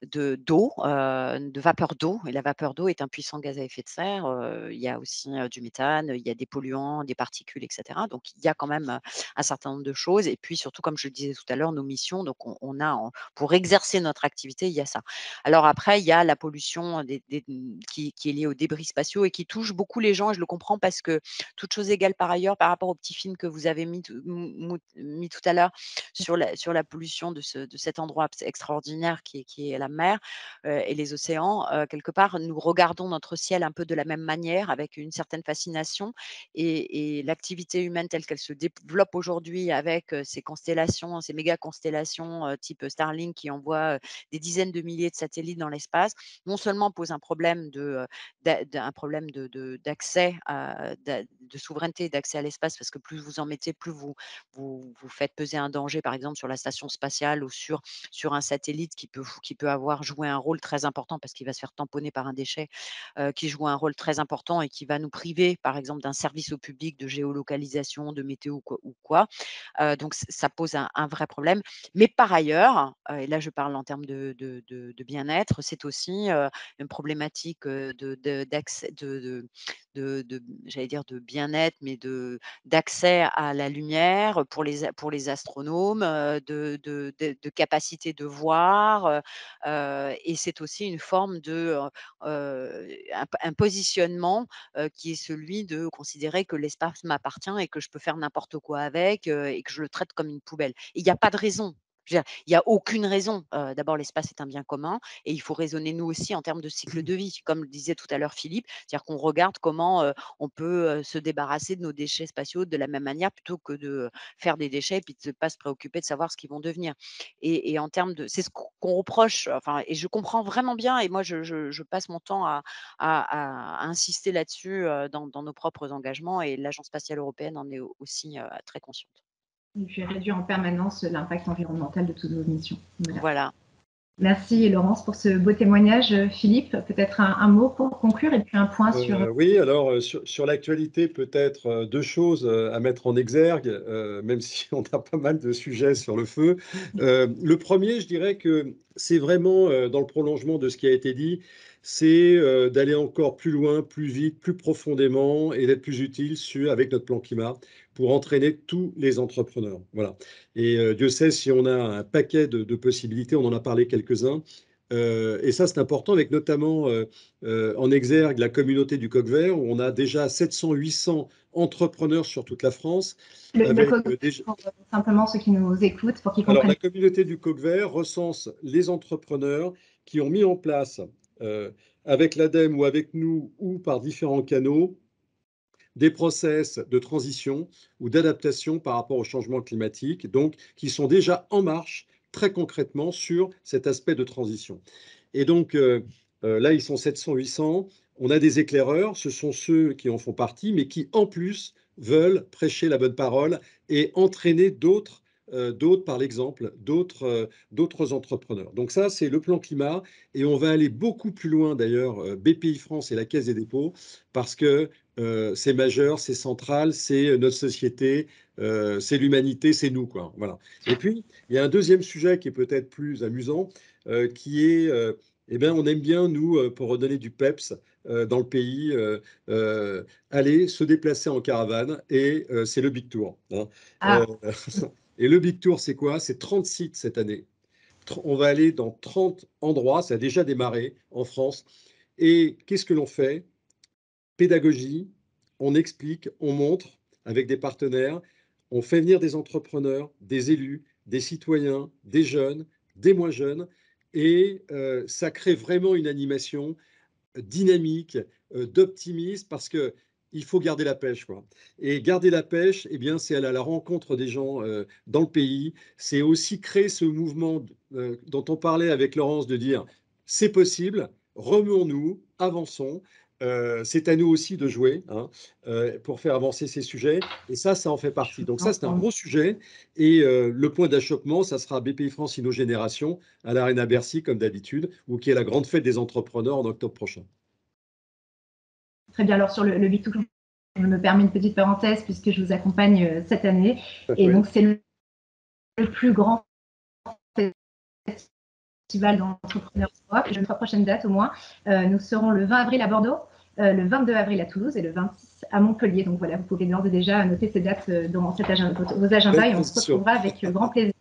d'eau, de vapeur d'eau et la vapeur d'eau est un puissant gaz à effet de serre. Il y a aussi, du méthane, il y a des polluants, des particules et cetera. Donc il y a quand même, un certain nombre de choses et puis surtout comme je le disais tout à l'heure, nos missions, donc on a pour exercer notre activité, il y a ça. Alors après, il y a la pollution qui est liée aux débris spatiaux et qui touche beaucoup les gens et je le comprends parce que toutes choses égales par ailleurs, par rapport au petit film que vous avez mis tout à l'heure sur la pollution de cet endroit extraordinaire qui est la mer, et les océans, quelque part, nous regardons notre ciel un peu de la même manière, avec une certaine fascination et l'activité humaine telle qu'elle se développe aujourd'hui avec, ces constellations, ces méga constellations, type Starlink qui envoient, des dizaines de milliers de satellites dans l'espace, non seulement pose un problème un problème d'accès de souveraineté et d'accès à l'espace parce que plus vous en mettez, plus vous faites peser un danger, par exemple, sur la station spatiale ou sur un satellite qui peut avoir joué un rôle très important parce qu'il va se faire tamponner par un déchet, qui joue un rôle très important et qui va nous priver, par exemple, d'un service au public de géolocalisation, de météo ou quoi. Donc ça pose un vrai problème. Mais par ailleurs, et là je parle en termes de bien-être, c'est aussi, une problématique, d'accès j'allais dire de bien-être, mais d'accès à la lumière pour les astronomes, de capacité de voir, et c'est aussi une forme un positionnement, qui est celui de considérer que l'espace m'appartient et que je peux faire n'importe quoi avec, et que je le traite comme une poubelle. Et il y a pas de raison. Je veux dire, il n'y a aucune raison. D'abord, l'espace est un bien commun et il faut raisonner nous aussi en termes de cycle de vie. Comme le disait tout à l'heure Philippe, c'est-à-dire qu'on regarde comment on peut se débarrasser de nos déchets spatiaux de la même manière plutôt que de faire des déchets et puis de ne pas se préoccuper de savoir ce qu'ils vont devenir. Et en termes de, c'est ce qu'on reproche. Enfin, et je comprends vraiment bien. Et moi, je passe mon temps à insister là-dessus dans nos propres engagements. Et l'Agence spatiale européenne en est aussi très consciente. Et puis réduire en permanence l'impact environnemental de toutes vos missions. Voilà. Merci Laurence pour ce beau témoignage. Philippe, peut-être un mot pour conclure et puis un point sur… Oui, alors sur l'actualité, peut-être deux choses à mettre en exergue, même si on a pas mal de sujets sur le feu. Le premier, je dirais que c'est vraiment dans le prolongement de ce qui a été dit, c'est d'aller encore plus loin, plus vite, plus profondément et d'être plus utile avec notre plan climat pour entraîner tous les entrepreneurs. Voilà. Et Dieu sait si on a un paquet de possibilités, on en a parlé quelques-uns. Et ça, c'est important, avec notamment en exergue la communauté du Coq Vert, où on a déjà 700-800 entrepreneurs sur toute la France. Le Coq Vert, pour simplement ceux qui nous écoutent, pour qu'ils comprennent. Alors, la communauté du Coq Vert recense les entrepreneurs qui ont mis en place, avec l'ADEME ou avec nous, ou par différents canaux, des process de transition ou d'adaptation par rapport au changement climatique, donc qui sont déjà en marche très concrètement sur cet aspect de transition. Et donc, là, ils sont 700-800. On a des éclaireurs, ce sont ceux qui en font partie, mais qui, en plus, veulent prêcher la bonne parole et entraîner d'autres par l'exemple, d'autres entrepreneurs. Donc ça, c'est le plan climat. Et on va aller beaucoup plus loin, d'ailleurs, BPI France et la Caisse des dépôts, parce que c'est majeur, c'est central, c'est notre société, c'est l'humanité, c'est nous, quoi. Voilà. Et puis, il y a un deuxième sujet qui est peut-être plus amusant, qui est, eh bien, on aime bien, nous, pour redonner du peps dans le pays, aller se déplacer en caravane, et c'est le Big Tour. Hein. Et le Big Tour, c'est quoi? C'est 30 sites cette année. On va aller dans 30 endroits, ça a déjà démarré en France. Et qu'est-ce que l'on fait? Pédagogie, on explique, on montre avec des partenaires, on fait venir des entrepreneurs, des élus, des citoyens, des jeunes, des moins jeunes, et ça crée vraiment une animation dynamique, d'optimisme, parce que il faut garder la pêche, quoi. Et garder la pêche, eh bien, c'est aller à la rencontre des gens dans le pays. C'est aussi créer ce mouvement dont on parlait avec Laurence, de dire c'est possible, remuons-nous, avançons. C'est à nous aussi de jouer, hein, pour faire avancer ces sujets. Et ça en fait partie. Donc ça, c'est un gros sujet. Et le point d'achoppement, ça sera BPI France Innogénération à l'Arena Bercy, comme d'habitude, ou qui est la grande fête des entrepreneurs en octobre prochain. Très bien. Alors sur le Big Tour, je me permets une petite parenthèse puisque je vous accompagne cette année. Et donc c'est le plus grand festival d'entrepreneurs d'Europe. Et la prochaine date au moins, nous serons le 20 avril à Bordeaux, le 22 avril à Toulouse et le 26 à Montpellier. Donc voilà, vous pouvez d'ores et déjà noter ces dates dans vos agendas et on se retrouvera avec grand plaisir.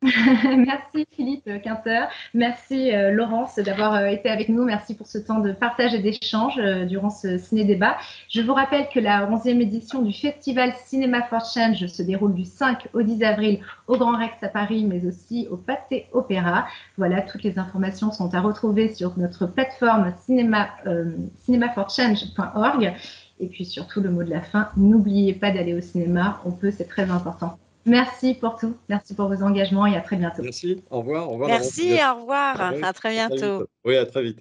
Merci Philippe Quinter, merci Laurence d'avoir été avec nous, merci pour ce temps de partage et d'échange durant ce ciné-débat. Je vous rappelle que la 11e édition du Festival Cinéma for Change se déroule du 5 au 10 avril au Grand Rex à Paris, mais aussi au Pâté Opéra. Voilà, toutes les informations sont à retrouver sur notre plateforme cinemaforchange.org. Et puis surtout, le mot de la fin, n'oubliez pas d'aller au cinéma, on peut, c'est très important. Merci pour tout, merci pour vos engagements et à très bientôt. Merci, au revoir. Merci, au revoir, à très bientôt. Oui, à très vite.